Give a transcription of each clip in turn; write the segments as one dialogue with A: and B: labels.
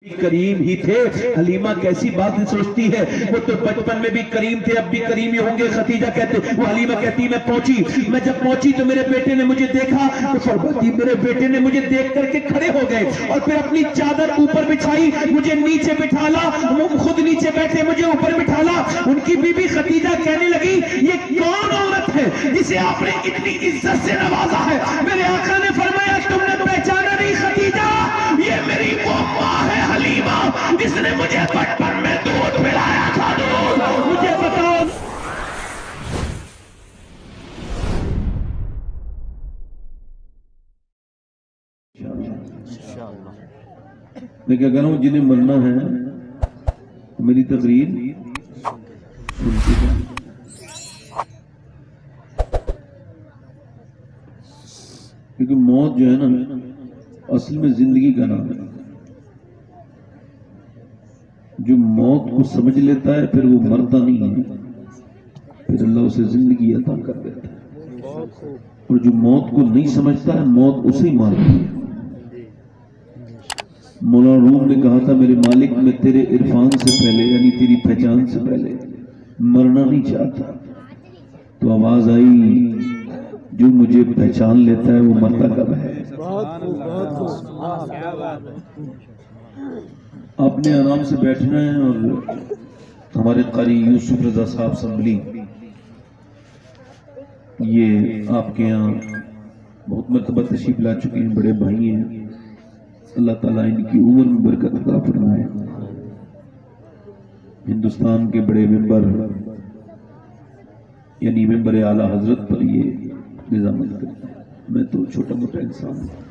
A: کریم ہی تھے. حلیمہ کیسی بات سوچتی ہے, وہ تو بچپن میں بھی کریم تھے, اب بھی کریم ہی ہوں گے. خدیجہ کہتے, وہ حلیمہ کہتی میں پہنچی, میں جب پہنچی تو میرے بیٹے نے مجھے دیکھا, تو فرماتی میرے بیٹے نے مجھے دیکھ کر کے کھڑے ہو گئے اور پھر اپنی چادر اوپر بچھائی, مجھے نیچے بٹھالا, وہ خود نیچے بیٹھے مجھے اوپر بٹھالا. ان کی بی بی خدیجہ کہنے لگی یہ کون عورت ہے جسے آپ نے اتنی عزت سے نوازا ہے؟ میرے آقا نے فرمایا تم نے پہچانا نہیں خدیجہ, یہ میری وہ ماں ہے حلیمہ جس نے مجھے بچپن میں دودھ پلایا تھا. دودھ مجھے بتاؤ. میں کیا کہہ رہا ہوں, جنہیں مرنا ہے میری تقریر سنتے جائیں. کیونکہ موت جو ہے نا اصل میں زندگی کا نام ہے. جو موت کو سمجھ لیتا ہے پھر وہ مرتا نہیں ہے, پھر اللہ اسے زندگی عطا کر دیتا ہے. اور جو موت کو نہیں سمجھتا ہے موت اسے مارتی ہے. مولانا روم نے کہا تھا میرے مالک میں تیرے عرفان سے پہلے یعنی تیری پہچان سے پہلے مرنا نہیں چاہتا. تو آواز آئی جو مجھے پہچان لیتا ہے وہ مرتا کب ہے. آپ نے آرام سے بیٹھنا ہے. اور ہمارے قاری یوسف رضا صاحب سنبلی یہ آپ کے یہاں بہت مرتبہ تشریف لا چکے ہیں, بڑے بھائی ہیں. اللہ تعالیٰ ان کی عمر میں برکت عطا فرمائے. ہندوستان کے بڑے ممبر یعنی ممبر اعلیٰ حضرت پر یہ نظامت کرتے ہیں. میں تو چھوٹا موٹا انسان ہوں.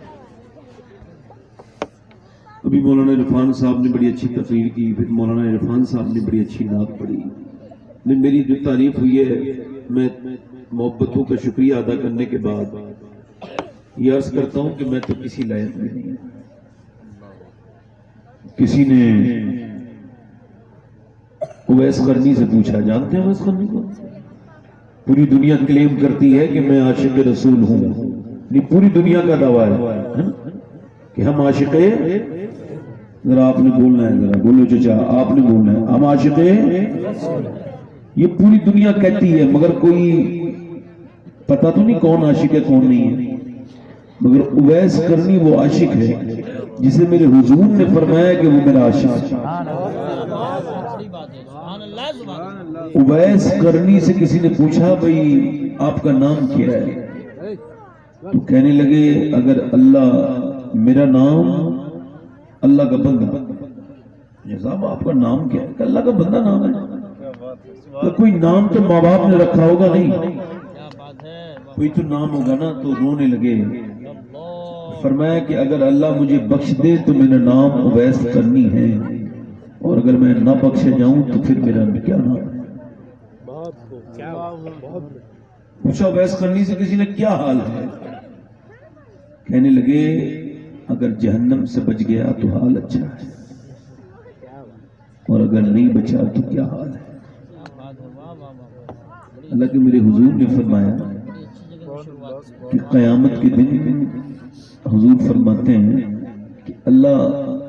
A: ابھی مولانا عرفان صاحب نے بڑی اچھی تقریر کی, پھر مولانا عرفان صاحب نے بڑی اچھی نعت پڑھی. میری جو تعریف ہوئی ہے, میں محبتوں کا شکریہ ادا کرنے کے بعد یہ عرض کرتا ہوں کہ میں تو کسی لائق میں نہیں ہوں. کسی نے اویس قرنی سے پوچھا, جانتے ہیں اویس قرنی کو؟ پوری دنیا کلیم کرتی ہے کہ میں عاشق رسول ہوں. نہیں, پوری دنیا کا دعویٰ ہے کہ ہم عاشق, ذرا آپ نے بولنا ہے, ذرا بولو چچا, آپ نے بولنا ہے, ہم عاشق, یہ پوری دنیا کہتی ہے. مگر کوئی پتہ تو نہیں کون عاشق ہے کون نہیں ہے. مگر اویس قرنی وہ عاشق ہے جسے میرے حضور نے فرمایا کہ وہ میرا عاشق ہے. اویس قرنی سے کسی نے پوچھا بھئی آپ کا نام کیا ہے؟ تو کہنے لگے اگر اللہ, میرا نام اللہ کا بندہ. صاحب آپ کا نام کیا ہے؟ کہ اللہ کا بندہ نام ہے. تو کوئی نام تو ماں باپ نے رکھا ہوگا نہیں, کوئی تو نام ہوگا نا. تو رونے لگے. فرمایا کہ اگر اللہ مجھے بخش دے تو میرا نام اویس قرنی ہے, اور اگر میں نہ بخشے جاؤں تو پھر میرا کیا نام ہے. پوچھا اویس قرنی سے کسی نے کیا حال ہے؟ کہنے لگے اگر جہنم سے بچ گیا تو حال اچھا ہے, اور اگر نہیں بچا تو کیا حال ہے. اللہ کے میرے حضور نے فرمایا کہ قیامت کے دن حضور فرماتے ہیں کہ اللہ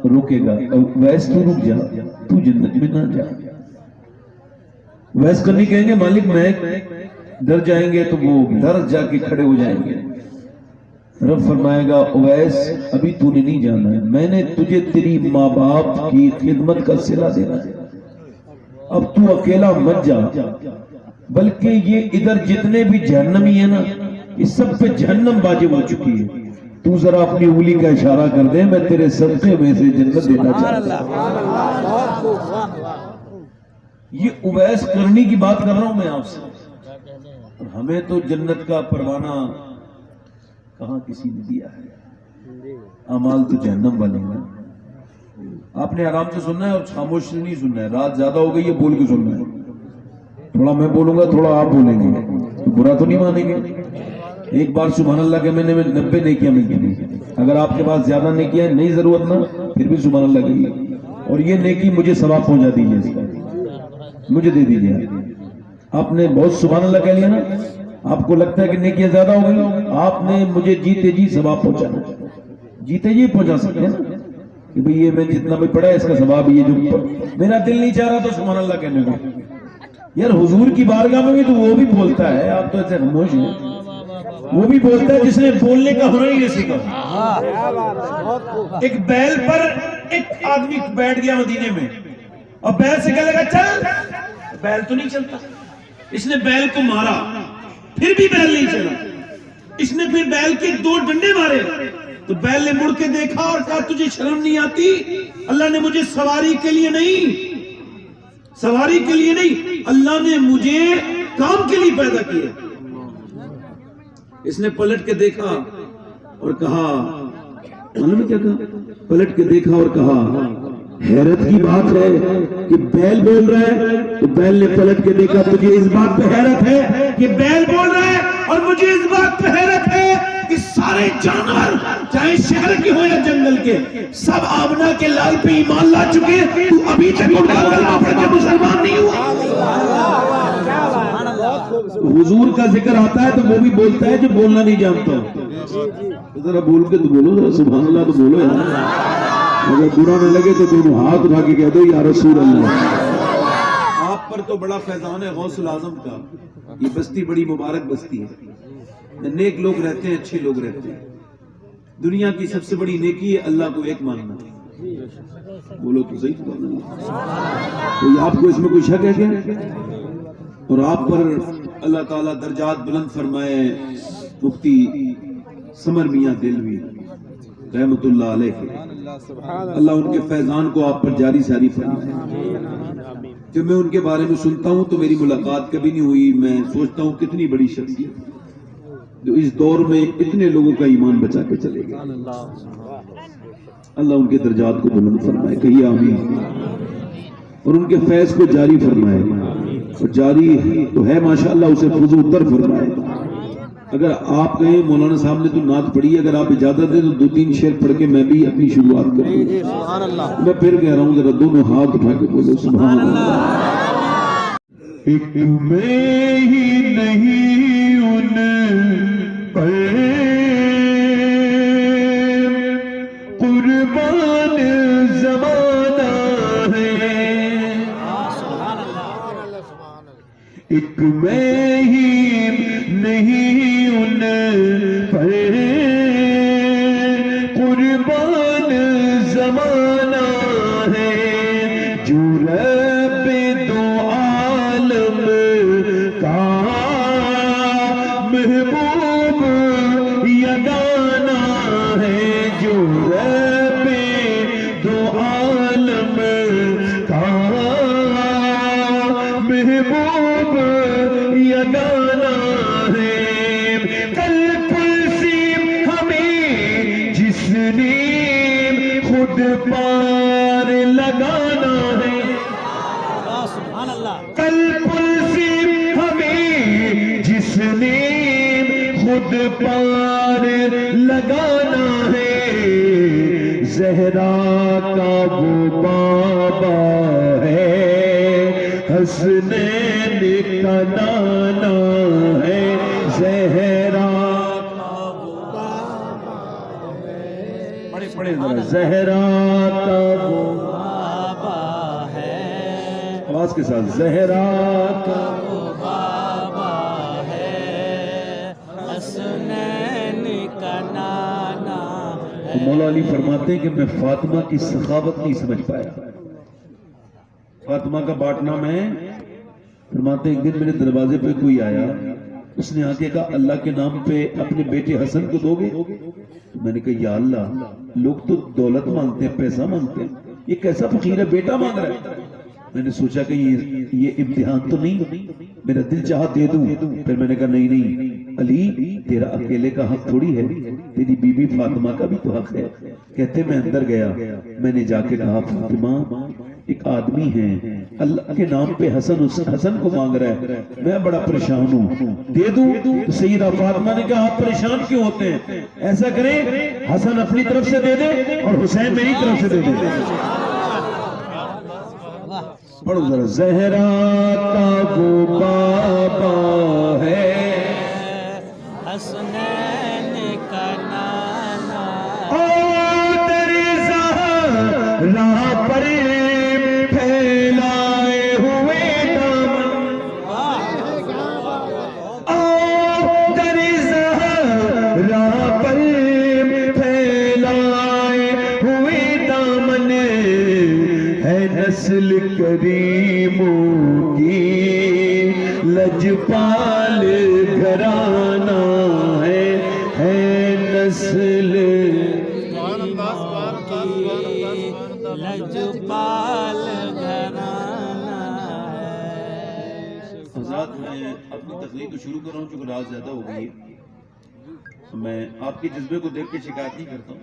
A: روکے گا, اویس تو رک جا, تو جنت میں نہ جا. اویس قرنی کہیں گے مالک میں, ڈر جائیں گے تو وہ ڈر جا کے کھڑے ہو جائیں گے. رب فرمائے گا اویس ابھی تو نے نہیں جانا ہے, میں نے تجھے تیری ماں باپ کی خدمت کا صلہ دینا ہے, اب تو اکیلا مت جا, بلکہ یہ ادھر جتنے بھی جہنمی ہیں نا اس سب پہ جہنم واجب ہو چکی ہے. تو ذرا اپنی انگلی کا اشارہ کر دے, میں تیرے صدقے میں سے جنت دینا چاہتا ہوں. یہ اویس قرنی کی بات کر رہا ہوں میں آپ سے. ہمیں تو جنت کا پروانہ کہاں کسی نے دیا ہے, اعمال تو جہنم والے ہیں. آپ نے آرام سے سننا ہے اور خاموش سے نہیں سننا ہے. رات زیادہ ہو گئی ہے, بول کے سننا ہے. تھوڑا میں بولوں گا, تھوڑا آپ بولیں گے, تو برا تو نہیں مانیں گے. ایک بار سبحان اللہ کے مہینے میں 90 نیکیاں ملتی ہیں. اگر آپ کے پاس زیادہ نیکیاں نہیں ضرورت نہ, پھر بھی سبحان اللہ کہیے, اور یہ نیکی مجھے ثواب پہنچا دیجیے, اس کا مجھے دے دیجیے. آپ نے بہت سبحان اللہ کہہ لیا نا, آپ کو لگتا ہے کہ نیکیاں زیادہ ہو گئی, آپ نے مجھے جیتے جی ثواب پہنچانا. جیتے جی پہنچا سکتے ہیں نا, کہ بھئی یہ میں جتنا بھی پڑھا ہے اس کا ثواب یہ جو میرا دل نہیں چاہ رہا تو سبحان اللہ کہنے کو. یار حضور کی بارگاہ میں بھی تو وہ بھی بولتا ہے, آپ تو ایسے خاموش ہیں. وہ بھی بولتا ہے جس نے بولنے کا ہنر ہی نہیں سیکھا. ایک بیل پر ایک آدمی بیٹھ گیا مدینے میں اور بیل سے کہنے لگا چل, بیل تو نہیں چلتا. اس نے بیل کو مارا, پھر بھی بیل نہیں چلا. اس نے پھر بیل کے 2 ڈنڈے مارے تو بیل نے مڑ کے دیکھا اور کہا تجھے شرم نہیں آتی؟ اللہ نے مجھے سواری کے لیے نہیں, اللہ نے مجھے کام کے لیے پیدا کیا. اس نے پلٹ کے دیکھا اور کہا, معلوم ہے کیا کہا؟ پلٹ کے دیکھا اور کہا حیرت کی بات ہے کہ بیل بول رہا ہے. تو بیل نے پلٹ کے دیکھا, تجھے اس بات پہ حیرت ہے کہ بیل بول رہا ہے, اور مجھے اس بات پہ حیرت ہے کہ سارے جانور چاہے شہر کے ہو یا جنگل کے سب آمنہ کے لال پہ ایمان لا چکے, تو ابھی تک ان کا کلمہ پڑھ کے مسلمان نہیں ہوا. حضور کا ذکر آتا ہے تو وہ بھی بولتا ہے جو بولنا نہیں جانتا. ذرا بول کے تو بولو, ذرا سبحان اللہ تو بولو یار. اگر برا نہ لگے تو دونوں ہاتھ اٹھا کے کہہ دو یا رسول اللہ. آپ پر تو بڑا فیضان ہے غوث العظم کا. یہ بستی بڑی مبارک بستی ہے, نیک لوگ رہتے ہیں, اچھے لوگ رہتے ہیں. دنیا کی سب سے بڑی نیکی ہے اللہ کو ایک ماننا. بولو تو صحیح سبحان اللہ. کوئی آپ کو اس میں کوئی شک ہے کیا؟ اور آپ پر اللہ تعالیٰ درجات بلند فرمائے. مفتی سمر میاں دلوی رحمت اللہ علیہ, اللہ ان کے فیضان کو آپ پر جاری ساری فرمائے. جب میں ان کے بارے میں سنتا ہوں تو میری ملاقات کبھی نہیں ہوئی, میں سوچتا ہوں کتنی بڑی شخصیت جو اس دور میں اتنے لوگوں کا ایمان بچا کے چلے گئے. اللہ ان کے درجات کو بلند فرمائے, کہیے آمین. اور ان کے فیض کو جاری فرمائے, اور جاری تو ہے ماشاءاللہ, اسے فضو در فرمائے. اگر آپ کہیں مولانا صاحب نے تو نعت پڑھی, اگر آپ اجازت دیں تو 2-3 شعر پڑھ کے میں بھی اپنی شروعات کروں. میں پھر کہہ رہا ہوں ذرا دونوں ہاتھ اٹھا کے بولو سبحان اللہ. ایک میں ہی نہیں ان پر قربان زمانہ ہے, ایک میں ہی نہیں ان پر قربان زمانہ ہے, جو رب دو عالم کا محبوب یگانہ ہے, جو رب دو عالم کا محبوب یگانہ ہے. کل پرسی ہمیں جس نے خود پار لگانا ہے, کل پرسی ہمیں جس نے خود پار لگانا ہے. زہرا کا وہ بابا ہے, حسنین کا نانا ہے. زہرا کا وہ بابا ہے, پڑھے ذرا, زہرا کا وہ بابا ہے, آواز کے ساتھ, زہرا کا وہ بابا ہے, حسنین کا نانا ہے. مولا علی فرماتے ہیں کہ میں فاطمہ کی سخاوت نہیں سمجھ پایا. فاطمہ کا باٹنا میں فرماتے ہیں ایک دن میرے دروازے پہ کوئی آیا, اس نے آ کے کہا اللہ کے نام پہ اپنے بیٹے حسن کو دو گے؟ تو میں نے کہا یا اللہ, لوگ تو دولت مانگتے ہیں, پیسہ مانگتے ہیں, یہ کیسا فقیر ہے بیٹا مانگ رہا ہے. میں نے سوچا کہ یہ امتحان تو نہیں, میرا دل چاہا دے دوں. پھر میں نے کہا نہیں علی, تیرا اکیلے کا حق تھوڑی ہے, تیری بی بی فاطمہ کا بھی تو حق ہے. کہتے میں اندر گیا, میں نے جا کے کہا فاطمہ ایک آدمی ہے اللہ کے نام پہ حسن کو مانگ رہا ہے, میں بڑا پریشان ہوں, دے دوں؟ تو سیدہ فاطمہ نے کہا آپ پریشان کیوں ہوتے ہیں, ایسا کریں حسن اپنی طرف سے دے دے اور حسین میری طرف سے دے دے. پڑھو ذرا, زہرا کا وہ بابا ہے, حسنین کا نانا, او در زہرا پھیلائے ہوئے دامن در زہرا پر پھیلائے ہوئے دامن ہے نسل کریموں کی لجپال گھرانہ ہے نسل
B: لجپال گھرانہ ہے۔
A: حضرات میں اپنی تقریر کو شروع کر رہا ہوں چونکہ رات زیادہ ہو گئی ہے، میں آپ کے جذبے کو دیکھ کے شکایت نہیں کرتا ہوں۔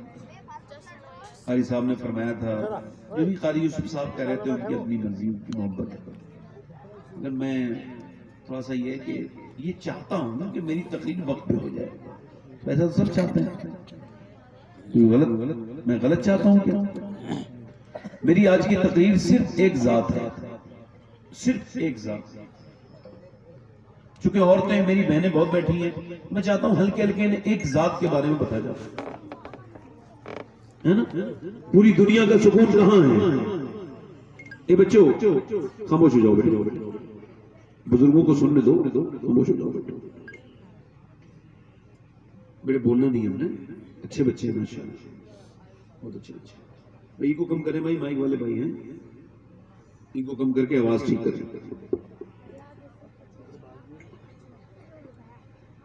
A: قاری صاحب نے فرمایا تھا، جو بھی قاری یوسف صاحب کہہ رہے تھے ان کی اپنی مرضی، ان کی محبت ہے، مگر میں تھوڑا سا یہ ہے کہ یہ چاہتا ہوں نا کہ میری تقریر وقت پہ ہو جائے، ویسا تو سب چاہتے ہیں، غلط میں غلط چاہتا ہوں کیا؟ میری آج کی تقریر صرف ایک ذات ہے، صرف ایک ذات، چونکہ عورتیں میری بہنیں بہت بیٹھی ہیں، میں چاہتا ہوں ہلکے ہلکے ایک ذات کے بارے میں بتایا جائے، ہے نا؟ پوری دنیا کا سکون کہاں ہے؟ اے بچوں خاموش ہو جاؤ بیٹے، بزرگوں کو سننے دو، خاموش ہو جاؤ بیٹے، بولنا نہیں ہم نے، اچھے بچے ہیں ماشاءاللہ، بہت اچھے بچے، بھائی کو کم کریں بھائی، مائک والے بھائی ہیں، ان کو کم کر کے آواز ٹھیک کریں،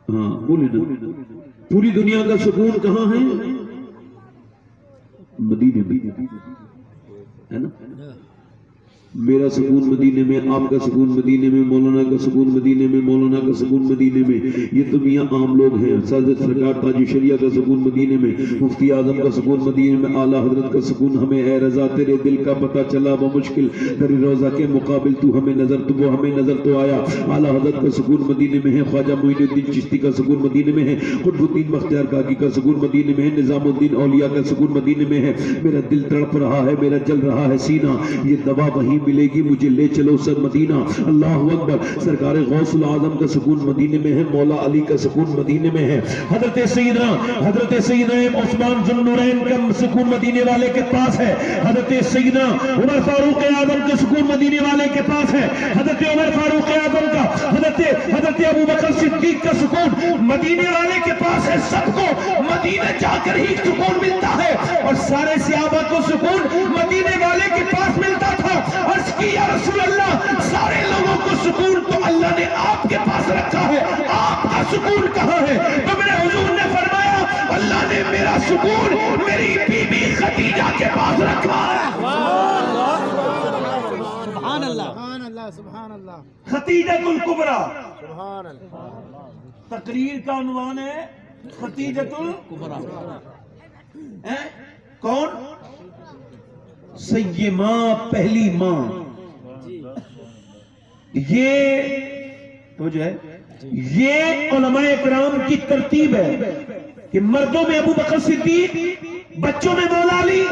A: ہاں بولے نا، پوری دنیا کا سکون کہاں ہے؟ مدینے میں، ہے نا؟ میرا سکون مدینے میں، آپ کا سکون مدینے میں، مولانا کا سکون مدینے میں، مولانا کا سکون مدینے میں، یہ تو میاں عام لوگ ہیں، سعادت سرکار تاج شریعہ کا سکون مدینے میں، مفتی اعظم کا سکون مدینے میں، اعلیٰ حضرت کا سکون ہمیں اے رضا تیرے دل کا پتہ چلا بمشکل در روضہ کے مقابل تو ہمیں نظر تو وہ ہمیں نظر تو آیا، اعلیٰ حضرت کا سکون مدینے میں ہے، خواجہ معین الدین چشتی کا سکون مدینے میں ہے، قطب الدین بختیار کاکی کا سکون مدینے میں ہے، نظام الدین اولیاء کا سکون مدینے میں ہے، میرا دل تڑپ رہا ہے، میرا جل رہا ہے سینہ، یہ دوا وہیں ملے گی، مجھے لے چلو سر مدینہ، اللہ اکبر، سرکار غوث العظم کا سکون مدینے میں ہے، مولا علی کا سکون مدینے میں ہے، حضرت سیدنا عثمان ذو النورین کا سکون مدینے والے کے پاس ہے، حضرت سیدنا عمر فاروق اعظم کا سکون مدینے والے کے پاس ہے، حضرت عمر فاروق اعظم کا، حضرت ابو بکر صدیق کا سکون مدینے والے کے پاس ہے، سب کو مدینہ جا کر ہی سکون ملتا ہے، اور سارے صحابہ کو سکون مدینے والے کے پاس ملتا تھا، عرض کی یا رسول اللہ سارے لوگوں کو سکون تو اللہ نے آپ کے پاس رکھا ہے، آپ کا سکون کہاں ہے؟ تو میرے حضور نے فرمایا اللہ نے میرا سکون میری بی بی خدیجہ کے پاس رکھا ہے،
B: سبحان اللہ،
C: سبحان اللہ،
A: خدیجۃ الکبریٰ،
C: سبحان اللہ،
A: تقریر کا عنوان ہے خدیجۃ الکبریٰ، کون؟ سیدہ پہلی ماں، یہ تو جو ہے یہ علماء اکرام کی ترتیب ہے کہ مردوں میں ابو بکر صدیق، بچوں میں مولا علی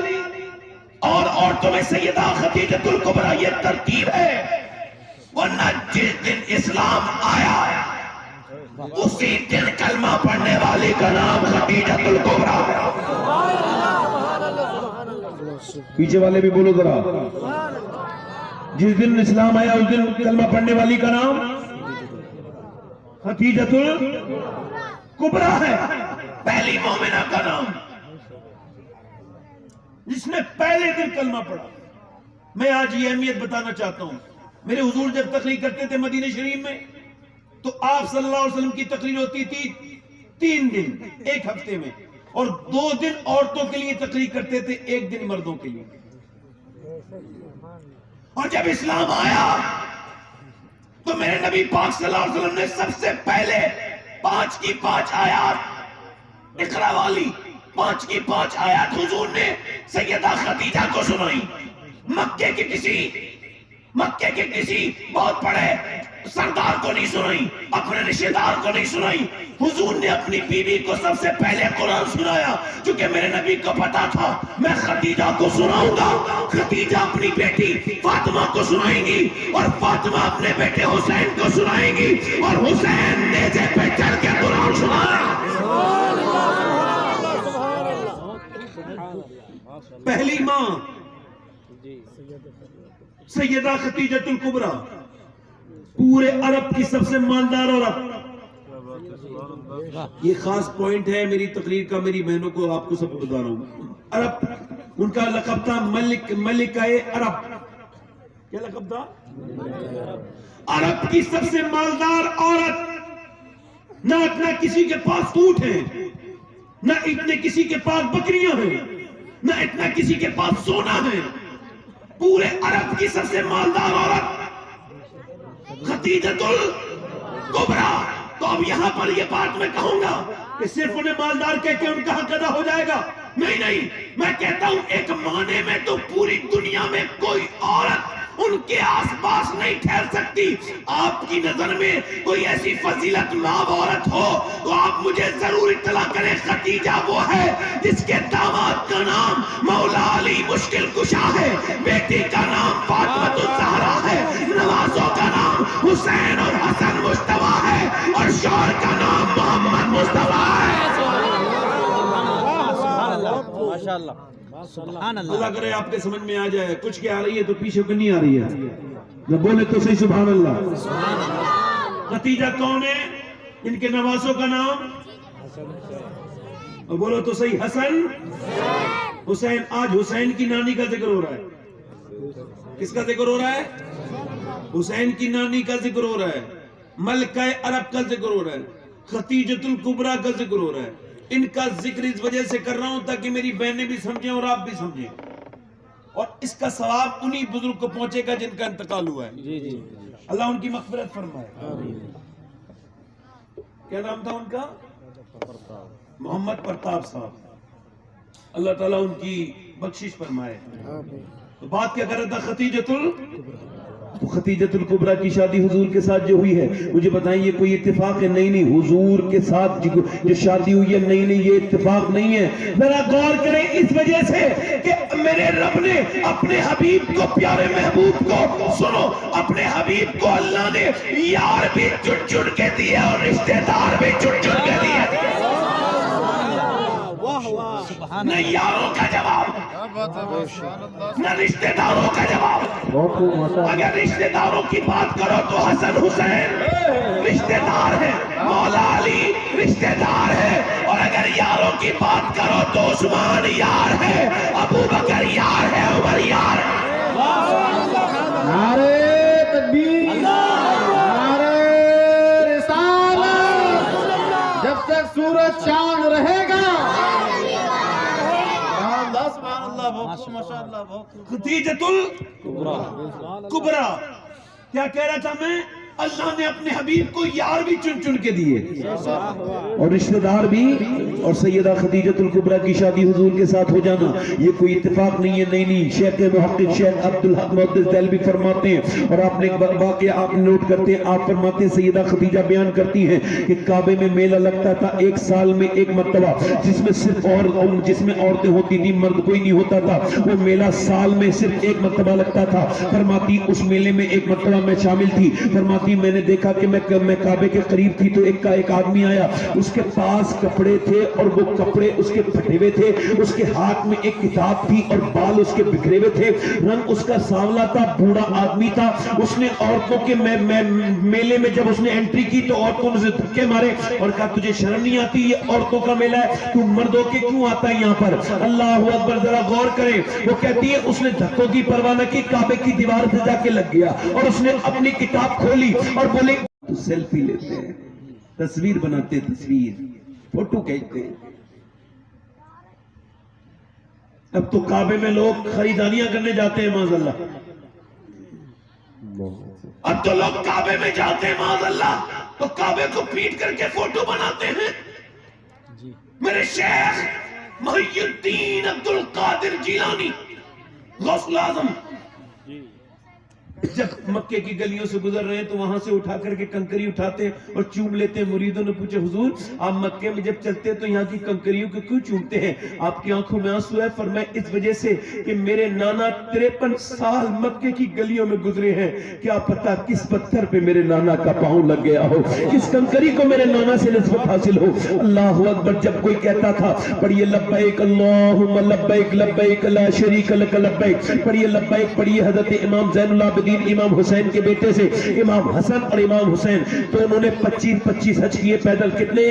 A: اور عورتوں میں سیدہ خدیجۃ الکبریٰ، یہ ترتیب ہے، ورنہ جس دن اسلام آیا اسی دن کلمہ پڑھنے والی کا نام خدیجۃ الکبریٰ ہے۔ پیچھے والے بھی بولو ذرا، جس دن اسلام آیا اس دن کلمہ پڑھنے والی کا نام خدیجۃ الکبریٰ ہے، پہلی مومنہ کا نام، جس نے پہلے دن کلمہ پڑھا۔ میں آج یہ اہمیت بتانا چاہتا ہوں، میرے حضور جب تقریر کرتے تھے مدینہ شریف میں تو آپ صلی اللہ علیہ وسلم کی تقریر ہوتی تھی 3 دن ایک ہفتے میں، اور 2 دن عورتوں کے لیے تقریر کرتے تھے، 1 دن مردوں کے لیے۔ اور جب اسلام آیا تو میرے نبی پاک صلی اللہ علیہ وسلم نے سب سے پہلے 5 کی 5 آیات اقرا والی 5 کی 5 آیات حضور نے سیدہ خدیجہ کو سنائی، مکے کے کسی بہت بڑے سردار کو نہیں سنائی، اپنے رشتہ دار کو نہیں سنائی، حضور نے اپنی بیوی کو سب سے پہلے قرآن سنایا، کیونکہ میرے نبی کو پتا تھا میں خدیجہ کو سناؤں گا، خدیجہ اپنی بیٹی فاطمہ کو سنائیں گی، اور فاطمہ اپنے بیٹے حسین کو سنائیں گی، اور حسین نیزے پہ چڑھ کے قرآن سنایا۔ پہلی ماں سیدہ خدیجۃ الکبریٰ پورے عرب کی سب سے مالدار عورت. یہ خاص پوائنٹ ہے میری تقریر کا, میری بہنوں کو آپ کو سب کو بتا رہا ہوں. عرب ان کا لقب تھا ملکہ عرب. کیا لقب تھا؟ عرب کی سب سے مالدار عورت. نہ اتنا کسی کے پاس اونٹ ہیں, نہ اتنے کسی کے پاس بکریاں ہیں, نہ اتنا کسی کے پاس سونا ہے. پورے عرب کی سب سے مالدار عورت خدیجۃ الکبریٰ. تو اب یہاں پر یہ بات میں کہوں گا کہ صرف انہیں مالدار کہہ کے ان کا حق ادا ہو جائے گا؟ نہیں, میں کہتا ہوں ایک معنی میں تو پوری دنیا میں کوئی عورت ان کے آس پاس نہیں ٹھہر سکتی. آپ کی نظر میں کوئی ایسی فضیلت مآب عورت ہو تو آپ مجھے ضرور اطلاع کریں. خدیجہ وہ ہے جس کے داماد کا نام مولا علی مشکل کشا ہے, بیٹی کا نام فاطمہ الزہرا ہے, نوازوں کا نام حسین اور حسن مجتبیٰ ہے, اور شوہر کا نام محمد مصطفیٰ ہے.
B: ماشاءاللہ سبحان اللہ.
A: اللہ کرے آپ کے سمجھ میں آ جائے. کچھ کیا آ رہی ہے تو پیچھے کو نہیں آ رہی ہے, نہ بولے تو صحیح سبحان اللہ. خدیجہ کون ہے؟ ان کے نوازوں کا نام, اور بولو تو صحیح, حسن حسین. آج حسین کی نانی کا ذکر ہو رہا ہے. کس کا ذکر ہو رہا ہے؟ حسین کی نانی کا ذکر ہو رہا ہے, ملکہ عرب کا ذکر ہو رہا ہے, خدیجۃ الکبریٰ کا ذکر ہو رہا ہے. ان کا ذکر اس وجہ سے کر رہا ہوں تاکہ میری بہنیں بھی سمجھیں اور آپ بھی سمجھیں, اور اس کا ثواب انہی بزرگ کو پہنچے گا جن کا انتقال ہوا ہے. اللہ ان کی مغفرت فرمائے. کیا نام تھا ان کا؟ محمد پرتاپ صاحب. اللہ تعالیٰ ان کی بخشش فرمائے. تو بات کیا کر رہا تھا؟ خدیجۃ الکبریٰ کی شادی حضور کے ساتھ جو ہوئی ہے, مجھے بتائیں یہ کوئی اتفاق ہے؟ نہیں, حضور کے ساتھ جو شادی ہوئی ہے, نہیں, یہ اتفاق نہیں ہے. ذرا غور کریں اس وجہ سے کہ میرے رب نے اپنے حبیب کو, پیارے محبوب کو, سنو, اپنے حبیب کو اللہ نے یار بھی چن چن کے دیا اور رشتہ دار بھی چن چن کے دیا. نہ یاروں کا جواب, نہ رشتہ داروں کا جواب. اگر رشتہ داروں کی بات کرو تو حسن حسین رشتہ دار ہے, مولا علی رشتہ دار ہے, اور اگر یاروں کی بات کرو تو عثمان یار ہے, ابو بکر یار ہے, عمر یار ہے.
C: نعرہ تکبیر, نعرہ رسالت. جب تک سورج چاند رہے گا.
A: خدیجۃ الکبریٰ. کیا کہہ رہا تھا میں؟ اللہ نے اپنے حبیب کو یار بھی چن چن کے دیے اور رشتہ دار بھی. اور سیدہ خدیجۃ الکبریٰ کی شادی حضور کے ساتھ ہو جانا یہ کوئی اتفاق نہیں ہے. نہیں, شیخ محقق شیخ عبدالحق محدث دہلوی فرماتے ہیں, اور آپ نے واقعہ آپ نوٹ کرتے ہیں, آپ فرماتے ہیں سیدہ خدیجہ بیان کرتی ہیں کہ کعبے میں میلہ لگتا تھا ایک سال میں ایک مرتبہ, جس میں صرف جس میں عورتیں ہوتی تھی, مرد کوئی نہیں ہوتا تھا. وہ میلہ سال میں صرف ایک مرتبہ لگتا تھا. فرماتی اس میلے میں ایک مرتبہ میں شامل تھی. فرماتی میں نے دیکھا کہ میں کعبے کے قریب تھی تو ایک آدمی آیا, اس کے پاس کپڑے تھے اور وہ کپڑے اس کے پھٹے ہوئے تھے, اس کے ہاتھ میں ایک کتاب تھی اور بال اس کے بکھرے ہوئے تھے, رنگ اس کا سانولا تھا, بوڑھا آدمی تھا. اس نے عورتوں کے میلے میں جب اس نے انٹری کی تو عورتوں نے دھکے مارے اور کہا تجھے شرم نہیں آتی, یہ عورتوں کا میلہ ہے, تو مردوں کے کیوں آتا ہے یہاں پر؟ اللہ اکبر. ذرا غور کریں, وہ کہتی ہے اس نے دھکوں کی پرواہ نہ کی, کعبے کی دیوار سے جا کے لگ گیا اور اس نے اپنی کتاب کھولی اور بولے تو سیلفی لیتے ہیں, تصویر بناتے ہیں, تصویر فوٹو کہتے ہیں. اب تو کعبے میں لوگ خریداریاں کرنے جاتے ہیں معاذ اللہ. اب تو لوگ کعبے میں جاتے ہیں معاذ اللہ تو کعبے کو پیٹ کر کے فوٹو بناتے ہیں. میرے شیخ محی الدین عبد القادر جیلانی غوث الاعظم جب مکے کی گلیوں سے گزر رہے ہیں تو وہاں سے اٹھا کر کے کنکری اٹھاتے ہیں اور چوم لیتے ہیں. مریدوں نے پوچھا حضور آپ مکے میں جب چلتے ہیں تو یہاں کی کنکریوں کو کیوں چومتے ہیں؟ آپ کی آنکھوں میں آنسو ہے. فرمایا اس وجہ سے کہ میرے نانا 53 سال مکے کی گلیوں میں گزرے ہیں, کیا پتا کس پتھر پہ میرے نانا کا پاؤں لگ گیا ہو, کس کنکری کو میرے نانا سے نسبت حاصل ہو. اللہ اکبر. جب کوئی کہتا تھا پڑھیے لبیک اللہم لبیک لبیک لا شریک لک لبیک, پڑھیے لبیک پڑھیے. حضرت امام زین العابدین امام حسین کے بیٹے سے امام حسن اور امام حسین تو انہوں نے 25 حج کیے پیدل. کتنے؟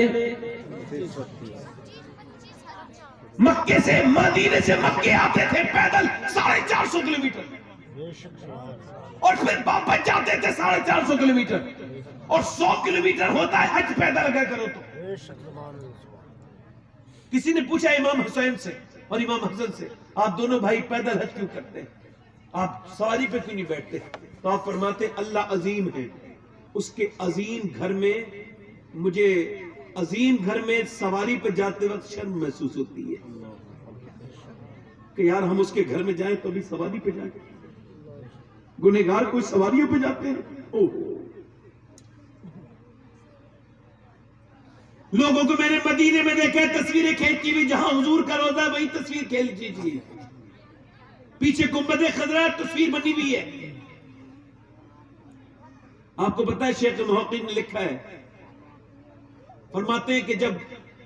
A: مکے سے مدینے سے مکے آتے تھے پیدل 450 کلومیٹر اور پھر واپس جاتے تھے 450 کلومیٹر اور 100 کلومیٹر ہوتا ہے حج پیدل اگر کرو تو. کسی نے پوچھا امام حسین سے اور امام حسن سے آپ دونوں بھائی پیدل حج کیوں کرتے ہیں, آپ سواری پہ کیوں نہیں بیٹھتے؟ تو آپ فرماتے اللہ عظیم ہے, اس کے عظیم گھر میں مجھے عظیم گھر میں سواری پہ جاتے وقت شرم محسوس ہوتی ہے کہ یار ہم اس کے گھر میں جائیں تو بھی سواری پہ جائیں. گنہگار کوئی سواریوں پہ جاتے ہیں. لوگوں کو میں نے مدینے میں دیکھا تصویریں کھینچی ہوئی, جہاں حضور کا روضہ وہی تصویر کھینچ لیجیے, پیچھے گنبد خضرا تصویر بنی ہوئی ہے. آپ کو پتا ہے شیخ محقق نے لکھا ہے, فرماتے ہیں کہ جب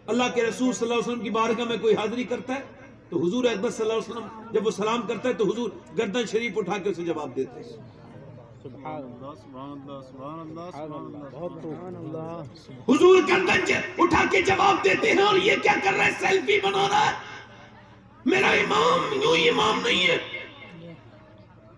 A: اللہ کے رسول صلی اللہ علیہ وسلم کی بارگاہ میں کوئی حاضری کرتا ہے تو حضور اکبر صلی اللہ علیہ وسلم جب وہ سلام کرتا ہے تو حضور گردن شریف اٹھا کے اسے جواب دیتے ہیں.
B: سبحان اللہ سبحان اللہ سبحان اللہ سبحان اللہ.
A: حضور گردن اٹھا کے جواب دیتے ہیں. اور یہ کیا کر رہا ہے؟ سیلفی بنا رہا ہے. میرا امام یوں امام نہیں ہے.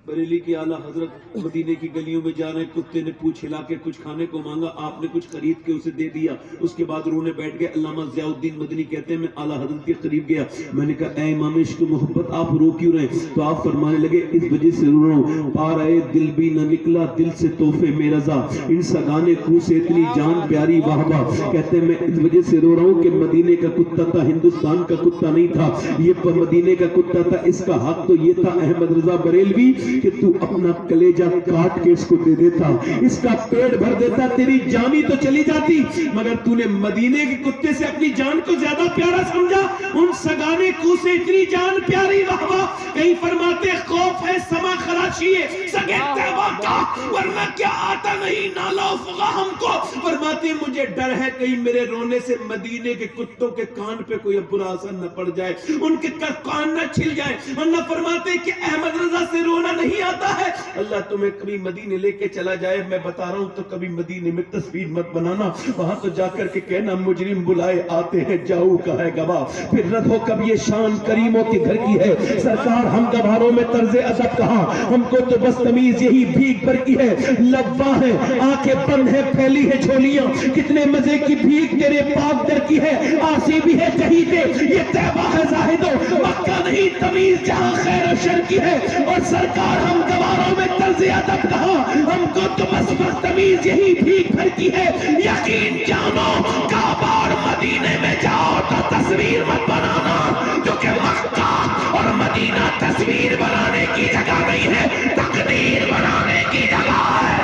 A: بریلی کی اعلیٰ حضرت مدینے کی گلیوں میں جا رہے, کتے نے پوچھ ہلا کے کچھ کھانے کو مانگا, آپ نے کچھ خرید کے اسے دے دیا. اس کے بعد رونے بیٹھ گئے. علامہ ضیاء الدین مدنی کہتے ہیں میں اعلیٰ حضرت کے قریب گیا, میں نے کہا اے امام عشق و محبت آپ رو کیوں رہے؟ تو آپ فرمانے لگے اس وجہ سے رو رہا ہوں, پا رہے دل بھی نہ نکلا دل سے تحفے میں رضا, ان سگانے کو سے اتنی جان پیاری واہ واہ. کہتے ہیں میں اس وجہ سے رو رہا ہوں کہ مدینے کا کتا تھا, ہندوستان کا کتا نہیں تھا, یہ مدینے کا کتا تھا. اس کا حق تو یہ تھا احمد رضا بریلوی کہ تو اپنا کلیجہ کاٹ کے اس کو دے دیتا, اس کا پیٹ بھر دیتا, تیری جانی تو چلی جاتی, مگر تو نے مدینے کے کتے سے اپنی جان کو زیادہ پیارا سمجھا. ان سگانے کو سے اتنی جان پیاری واہ واہ. کہیں فرماتے خوف ہے سما خراشی ہے سگے تیبہ کا, ورنہ کیا آتا نہیں نالا فغا ہم کو. فرماتے مجھے ڈر ہے کہیں میرے رونے سے مدینے کے کتوں کے کان پہ کوئی برا اثر نہ پڑ جائے, ان کے کان نہ چھل جائے. ورنہ فرماتے کہ احمد رضا سے رونا نہیں آتا ہے. اللہ تمہیں کبھی مدینے لے کے چلا جائے, میں بتا رہا ہوں, تو کبھی مدینے میں تصویر مت بنانا, وہاں تو جا کر کے کہنا مجرم بلائے آتے ہیں جاؤ کا ہے گواہ. پھر رکھو کب یہ شان کریموں کے گھر کی ہے سرکار, ہم گواروں میں طرز ادب کہاں, ہم کو تو بس تمیز یہی بھیک بھر کی ہے. لبا ہے آنکھیں بند ہے پھیلی ہے جھولیاں, کتنے مزے کی بھیک تیرے پاک در کی ہے. آسی بھی ہے کہیں پہ یہ طیبہ ہے زاہدو, مکہ نہیں تمیز جہاں خیر و شر کی ہے. اور سرکار ہم گواروں میں طرز ادب کہاں, ہم کو تو بس بدتمیز یہی بھیک بھر کی ہے. یقین جانو کعبہ اور مدینے میں جاؤ تو تصویر مت بنانا, کیونکہ مکہ اور مدینہ تصویر بنانے کی جگہ نہیں ہے, تقدیر بنانے کی جگہ ہے.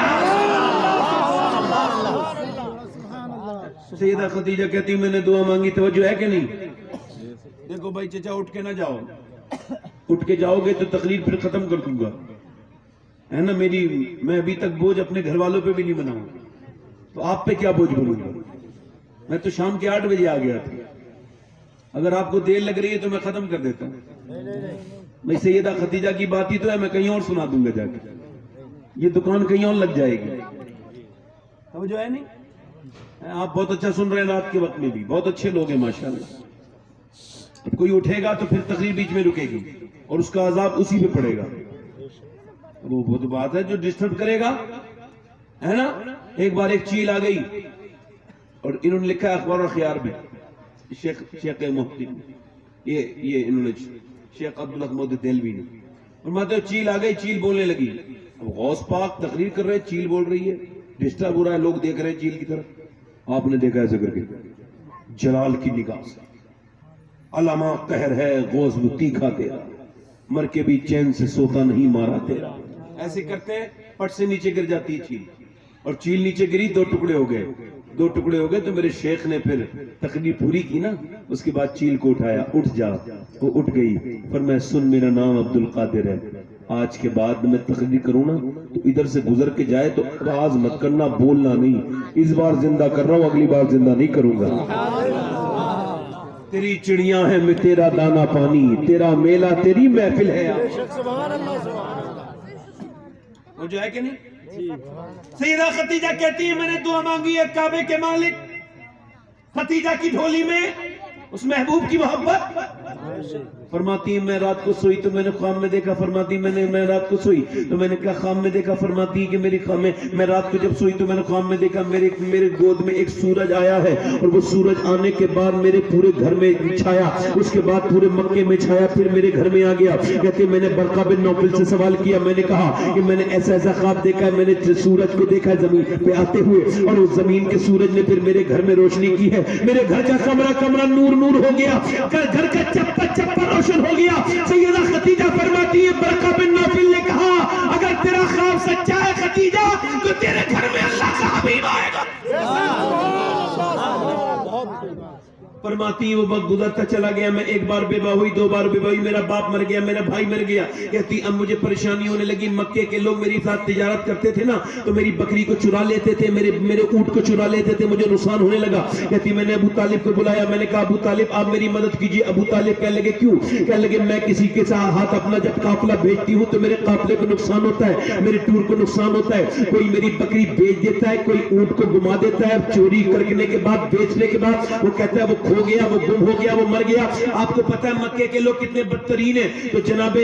A: سیدہ خدیجہ کہتی میں نے دعا مانگی, توجہ ہے کہ نہیں؟ دیکھو بھائی چچا اٹھ کے نہ جاؤ, اٹھ کے جاؤ گے تو تقریر پھر ختم کر دوں گا, ہے نا. میں ابھی تک بوجھ اپنے گھر والوں پہ بھی نہیں بناؤں, تو آپ پہ کیا بوجھ بنوں گا؟ میں تو شام کے 8 بجے آ گیا تھا, اگر آپ کو دیر لگ رہی ہے تو میں ختم کر دیتا ہوں. میں سیدہ خدیجہ کی بات ہی تو ہے, میں کہیں اور سنا دوں گا جا کے, یہ دکان کہیں اور لگ جائے گی. توجہ ہے نہیں؟ آپ بہت اچھا سن رہے ہیں, رات کے وقت میں بھی بہت اچھے لوگ ہیں ماشاءاللہ. کوئی اٹھے گا تو پھر تقریر بیچ میں رکے گی اور اس کا عذاب اسی پہ پڑے گا. وہ بہت بات ہے جو ڈسٹرب کرے گا, ہے نا. ایک بار ایک چیل آ گئی اور انہوں نے لکھا ہے اخبار اخیار میں, شیخ محقق, یہ انہوں نے شیخ عبدالحمد دہلوی نے, اور ماتے چیل آ گئی, چیل بولنے لگی. اب غوث پاک تقریر کر رہے, چیل بول رہی ہے, ڈسٹرب ہو رہا ہے, لوگ دیکھ رہے ہیں چیل کی طرف. آپ نے دیکھا ایسا کر کے جلال کی نگاہ سے, علامہ قہر ہے غوث وہ تیکھا تیرا, مر کے بھی چین سے سوتا نہیں مارا تیرا. ایسے کرتے ہیں پٹ سے نیچے گر جاتی ہے چیل، اور چیل نیچے گری، دو ٹکڑے ہو گئے، دو ٹکڑے ہو گئے تو میرے شیخ نے پھر تقریر پوری کی نا، اس کے بعد چیل کو اٹھایا، اٹھ جا، وہ اٹھ گئی، فرمایا سن میرا نام عبد القادر ہے، آج کے بعد میں تقریر کروں نا تو ادھر سے گزر کے جائے تو آواز مت کرنا، بولنا نہیں، اس بار زندہ کر رہا ہوں، اگلی بار زندہ نہیں کروں گا۔ تیری چڑیاں ہیں میں تیرا دانا پانی، تیرا میلہ تیری محفل ہے، وہ جو ہے کہ نہیں؟ سیدہ خدیجہ کہتی ہے میں نے دعا مانگی ہے کعبے کے مالک، خدیجہ کی جھولی میں اس محبوب کی محبت، فرماتی ہے میں رات کو سوئی تو میں نے خواب میں دیکھا، فرماتی میں رات کو سوئی تو میں نے کہا خواب میں دیکھا، فرماتی کہ میری خواب میں رات کو جب سوئی تو میں نے خواب میں دیکھا میرے گود میں ایک سورج آیا ہے، اور وہ سورج آنے کے بعد میرے پورے گھر میں چھایا، اس کے بعد پورے مکے میں چھایا، پھر میرے گھر میں آ گیا۔ کہتے میں نے برقہ بن نوفل سے سوال کیا، میں نے کہا کہ میں نے ایسا خواب دیکھا ہے، میں نے سورج کو دیکھا ہے زمین پہ آتے ہوئے، اور اس زمین کے سورج نے پھر میرے گھر میں روشنی کی ہے، میرے گھر کا کمرہ نور ہو گیا، گھر کا چپا روشن ہو گیا۔ سیدہ خدیجہ فرماتی ہے برقہ بن نوفل نے کہا اگر تیرا خواب سچا ہے خدیجہ تو تیرے گھر میں اللہ کا حبیب آئے گا۔ فرماتی وہ وقت گزرتا چلا گیا، میں ایک بار بیوہ ہوئی، دو بار بیوہ ہوئی، میرا باپ مر گیا، میرا بھائی مر گیا، کہتی اب مجھے پریشانی ہونے لگی، مکے کے لوگ میری ساتھ تجارت کرتے تھے نا تو میری بکری کو چرا لیتے تھے، میرے اونٹ کو چرا لیتے تھے، مجھے نقصان ہونے لگا۔ کہتی میں نے ابو طالب کو بلایا، میں نے کہا ابو طالب آپ میری مدد کیجئے۔ ابو طالب کہنے لگے کیوں؟ کہنے لگے میں کسی کے ساتھ اپنا جب قافلہ بھیجتی ہوں تو میرے قافلے کو نقصان ہوتا ہے، میرے ٹور کو نقصان ہوتا ہے، کوئی میری بکری بیچ دیتا ہے، کوئی اونٹ کو گما دیتا ہے، چوری کرنے کے بعد بیچنے کے بعد وہ کہتا ہے وہ کھو گیا، وہ گم ہو گیا، وہ مر گیا۔ آپ کو پتہ ہے مکے کے لوگ کتنے بدترین ہیں، تو جناب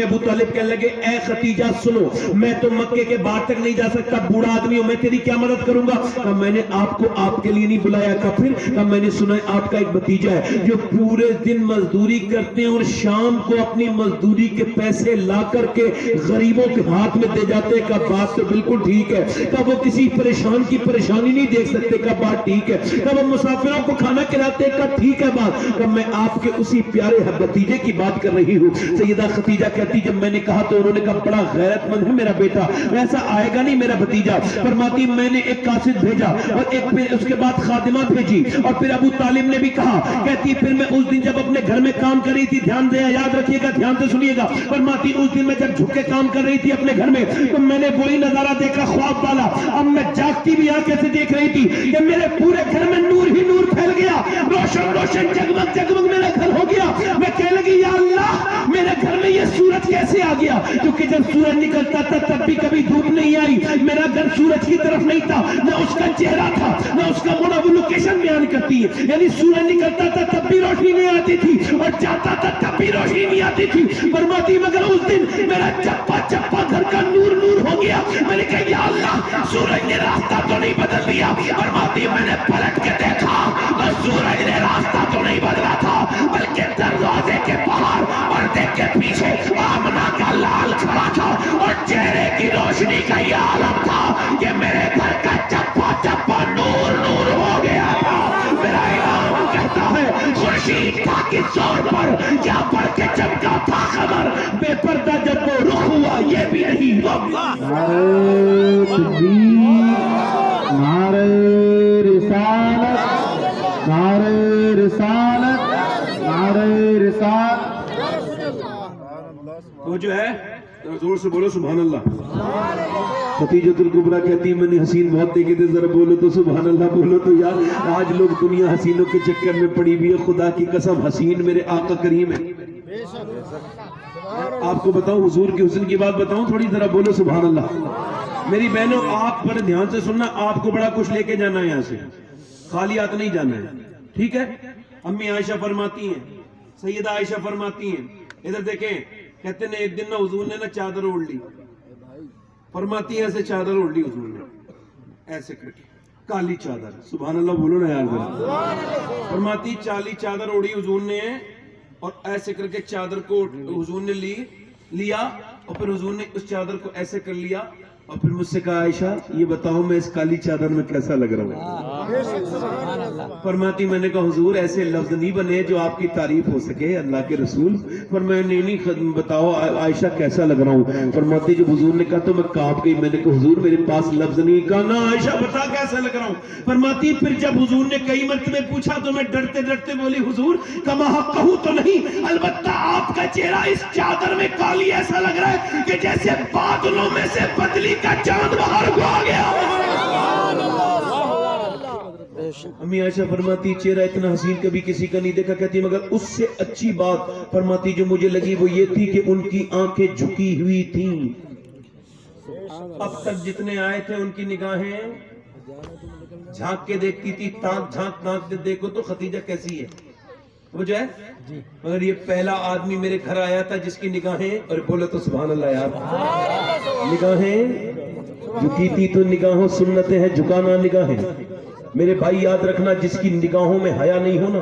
A: ابو طالب کہنے لگے اے خدیجہ سنو میں تو مکے کے باہر تک نہیں جا سکتا، بوڑھا آدمی ہوں، میں تیری کیا مدد کروں گا؟ کہا میں نے آپ کو آپ کے لیے نہیں بلایا۔ کہا میں نے سنا ہے آپ کا ایک بھتیجا ہے جو پورے دن مزدوری کرتے ہیں اور شام کو اپنی مزدوری کے پیسے لا کر کے غریبوں کے ہاتھ میں دے جاتے ہیں۔ کہا بات تو بالکل ٹھیک ہے۔ کہا وہ کسی پریشان کی پریشانی نہیں دیکھ سکتے۔ کہا بات ٹھیک ہے۔ کہا وہ مسافروں کو کھانا کھلاتے ہیں۔ کہا ٹھیک ہے بات۔ کہ میں آپ کے اسی پیارے بھتیجے کی بات کر رہی ہوں۔ سیدہ خدیجہ کہتی جب میں نے کہا تو انہوں نے کہا بڑا غیرت مند ہے میرا بیٹا، ویسا آئے گا نہیں میرا بھتیجا۔ فرماتی میں نے ایک قاصد بھیجا اور ایک پھر اس کے بعد خادمہ بھیجی، اور پھر ابو طالب نے بھی کہا، کہتی پھر میں اس دن جب اپنے گھر میں کام کر رہی تھی، دھیان دے یاد رکھیے گا، دھیان سے سنیے گا، فرماتی اس دن میں جب جھک کے کام کر رہی تھی اپنے گھر میں تو میں نے وہی نظارہ دیکھا خواب والا۔ اب میں جاگتی بھی آنکھیں سے دیکھ رہی تھی کہ میرے پورے گھر میں نور ہی نور پھیل گیا، روشن روشن جگمگ جگمگ میرا گھر ہو گیا۔ میں کہنے لگی یا اللہ میرے گھر میں یہ سورج کیسے آ گیا؟ کیونکہ جب سورج نکلتا تھا تب بھی کبھی دھوپ نہیں آئی، میرا گھر سورج کی طرف نہیں تھا، نہ اس کا چہرہ تھا نہ اس کا موڑا۔ وہ لوکیشن بیان کرتی ہے، یعنی سورج نکلتا تھا تب بھی روشنی نہیں آتی تھی اور جاتا تھا تب بھی روشنی نہیں آتی تھی۔ فرماتی مگر اس دن میرا چپا چپا گھر کا نور نور ہو گیا۔ میں نے کہا یا اللہ سورج نے راستہ تو نہیں بدل دیا؟ فرماتی میں نے پلٹ کے دیکھا اور سورج نے راستہ تو نہیں بدلا تھا بلکہ دروازے کے باہر پردے کے پیچھے آمنہ کا لال کھڑا تھا، اور چہرے کی روشنی کا یہ عالم تھا کہ میرے گھر کا چپا چپا نور نور ہو گیا تھا۔ میرا امام کہتا ہے خورشید تھا کس زور پر کیا پڑھ کے چمکا تھا خبر، بے پردہ جب وہ رخ ہوا یہ بھی نہیں ہوا۔
C: نعرہ تکبیر، نعرہ رسالت، نعرہ رسالت، نعرہ رسالت۔
A: وہ جو ہے زور سے بولو سبحان اللہ۔ خدیجۃ الکبریٰ کہتی میں نے حسین بہت دیکھے تھے، ذرا بولو تو سبحان اللہ بولو تو یار۔ آج لوگ دنیا حسینوں کے چکر میں پڑی ہوئی ہے، خدا کی قسم حسین میرے آقا کریم ہے۔ آپ کو بتاؤں حضور کے حسن کی بات بتاؤں تھوڑی، ذرا بولو سبحان اللہ۔ میری بہنوں آپ بڑے دھیان سے سننا، آپ کو بڑا کچھ لے کے جانا ہے یہاں سے، خالی ہاتھ نہیں جانا ہے، ٹھیک ہے؟ امی عائشہ فرماتی ہیں، سیدہ عائشہ فرماتی ہیں، ادھر دیکھیں، کہتے ہیں ایک دن نا حضور نے نا چادر اوڑھ لی، فرماتی ہے ایسے چادر اوڑھ لی حضور نے ایسے کر کے، کالی چادر، سبحان اللہ بولو نا یار۔ فرماتی کالی چادر اوڑھی حضور نے اور ایسے کر کے چادر کو حضور نے لیا اور پھر حضور نے اس چادر کو ایسے کر لیا اور پھر مجھ سے کہا عائشہ یہ بتاؤ میں اس کالی چادر میں کیسا لگ رہا ہوں؟ فرماتی میں نے کہا حضور ایسے لفظ نہیں بنے جو آپ کی تعریف ہو سکے اللہ کے رسول. فرمایا نہیں بتاؤ عائشہ کیسا لگ رہا ہوں. فرماتی جب حضور نے کہا تو میں کانپ گئی. میں نے کہا حضور میرے پاس لفظ نہیں. کہا نا عائشہ بتا کیسا لگ رہا ہوں. فرماتی پھر جب حضور نے کئی مرتبہ پوچھا تو میں ڈرتے ڈرتے بولی حضور کما کہوں تو نہیں, البتہ آپ کا چہرہ اس چادر میں کالی ایسا لگ رہا ہے کہ جیسے بادلوں میں سے بدلی کا چاند باہر کو آ گیا. امی عائشہ فرماتی چہرہ اتنا حسین کبھی کسی کا نہیں دیکھا. کہتی مگر اس سے اچھی بات فرماتی جو مجھے لگی وہ یہ تھی کہ ان کی آنکھیں جھکی ہوئی تھیں. اب تک جتنے آئے تھے ان کی نگاہیں جھانک کے دیکھتی تھی. تاک جھانک تاک دیکھو تو ختیجہ کیسی ہے وہ جو ہے. مگر یہ پہلا آدمی میرے گھر آیا تھا جس کی نگاہیں, اور بولو تو سبحان اللہ یار, نگاہیں جھکی تھی. تو نگاہوں سنتیں ہیں جھکانا نگاہیں. میرے بھائی یاد رکھنا جس کی نگاہوں میں حیا نہیں ہونا,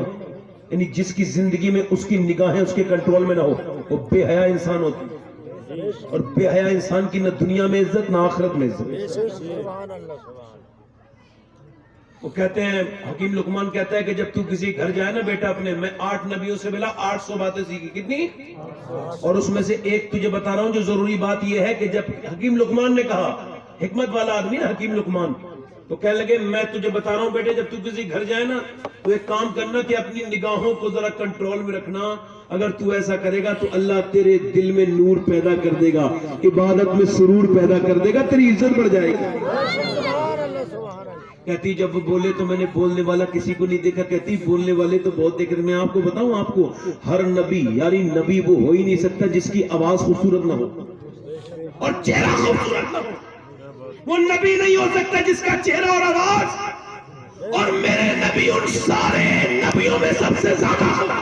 A: یعنی جس کی زندگی میں اس کی نگاہیں اس کے کنٹرول میں نہ ہو, وہ بے حیا انسان ہوتی. اور بے حیا انسان کی نہ دنیا میں عزت نہ آخرت میں عزت. وہ کہتے ہیں حکیم لقمان کہتا ہے کہ جب تو کسی گھر جائے نا بیٹا اپنے, میں 8 نبیوں سے ملا 800 باتیں سیکھی. کتنی؟ اور اس میں سے ایک تجھے بتا رہا ہوں جو ضروری بات یہ ہے کہ جب حکیم لقمان نے کہا, حکمت والا آدمی نا حکیم لقمان, تو کہنے لگے میں تجھے بتا رہا ہوں بیٹے جب تو کسی گھر جائے نا تو ایک کام کرنا کہ اپنی نگاہوں کو ذرا کنٹرول میں رکھنا. اگر تو ایسا کرے گا تو اللہ تیرے دل میں نور پیدا کر دے گا, عبادت میں سرور پیدا کر دے گا, تیری عزت بڑھ جائے گی. کہتی جب وہ بولے تو میں نے بولنے والا کسی کو نہیں دیکھا. کہتی بولنے والے تو بہت دیکھ رہے. میں آپ کو بتاؤں, آپ کو ہر نبی یعنی نبی وہ ہو ہی نہیں سکتا جس کی آواز خوبصورت نہ ہو اور چہرہ خوبصورت نہ ہو. وہ نبی نہیں ہو سکتا جس کا چہرہ اور آواز, اور میرے نبی ان سارے نبیوں میں سب سے زیادہ.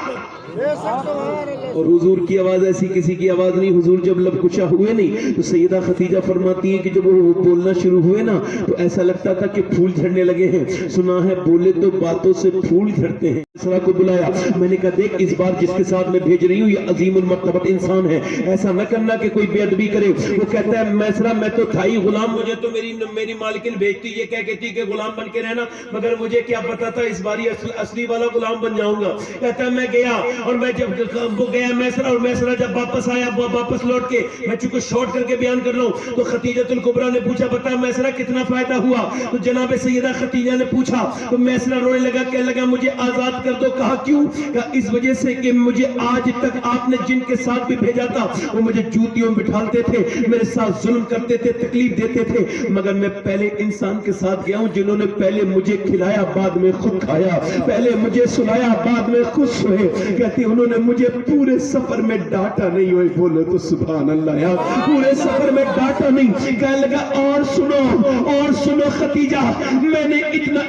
A: اور حضور کی آواز ایسی کسی کی آواز نہیں. حضور جب لب کشا ہوئے نہیں تو سیدہ خدیجہ فرماتی ہیں کہ جب وہ بولنا شروع ہوئے نا تو ایسا لگتا تھا کہ پھول جھڑنے لگے ہیں. سنا ہے بولے تو باتوں سے پھول جھڑتے ہیں. سرا کو بلایا, میں نے کہا دیکھ اس بار جس کے ساتھ میں بھیج رہی ہوں یہ عظیم المرتبت انسان ہے, ایسا نہ کرنا کہ کوئی بے ادبی کرے. وہ کہتا ہے میسرا میں تو تھا ہی غلام, مجھے تو میری مالکن بھیجتی یہ کہہ کہتی کہ غلام بن کے رہنا, مگر مجھے کیا پتا تھا اس بار اصلی والا غلام بن جاؤں گا. کہتا ہے میں گیا, اور میں جب وہ گیا میسرا, اور میسرا جب واپس آیا واپس لوٹ کے, میں چونکہ شارٹ کر کے بیان کر رہا ہوں, تو خدیجۃ الکبریٰ نے پوچھا بتا میسرا کتنا فائدہ ہوا. تو جناب سیدہ خدیجہ نے پوچھا تو میسرا رونے لگا, کہنے لگا مجھے آزاد کر دو. کہا کیوں؟ کہا اس وجہ سے کہ مجھے آج تک آپ نے جن کے ساتھ بھی بھیجا تھا وہ مجھے جوتیوں میں بٹھالتے تھے, میرے ساتھ ظلم کرتے تھے, تکلیف دیتے تھے, مگر میں پہلے انسان کے ساتھ گیا ہوں جنہوں نے پہلے مجھے کھلایا بعد میں خود کھایا, پہلے مجھے سلایا بعد میں خود سوئے. کہتی انہوں نے مجھے پورے سفر میں ڈانٹا نہیں. ہوئے بولو تو سبحان اللہ یار, پورے سفر میں ڈانٹا نہیں. کہنے لگا اور سنو خدیجہ, میں نے اتنا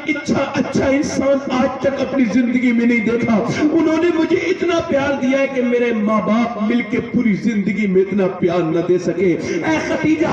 A: اچھا انسان آج تک اپنی زندگی میں نہیں دیکھا. انہوں نے مجھے اتنا پیار دیا ہے کہ میرے ماں باپ مل کے پوری زندگی میں اتنا پیار نہ دے سکے. اے خدیجہ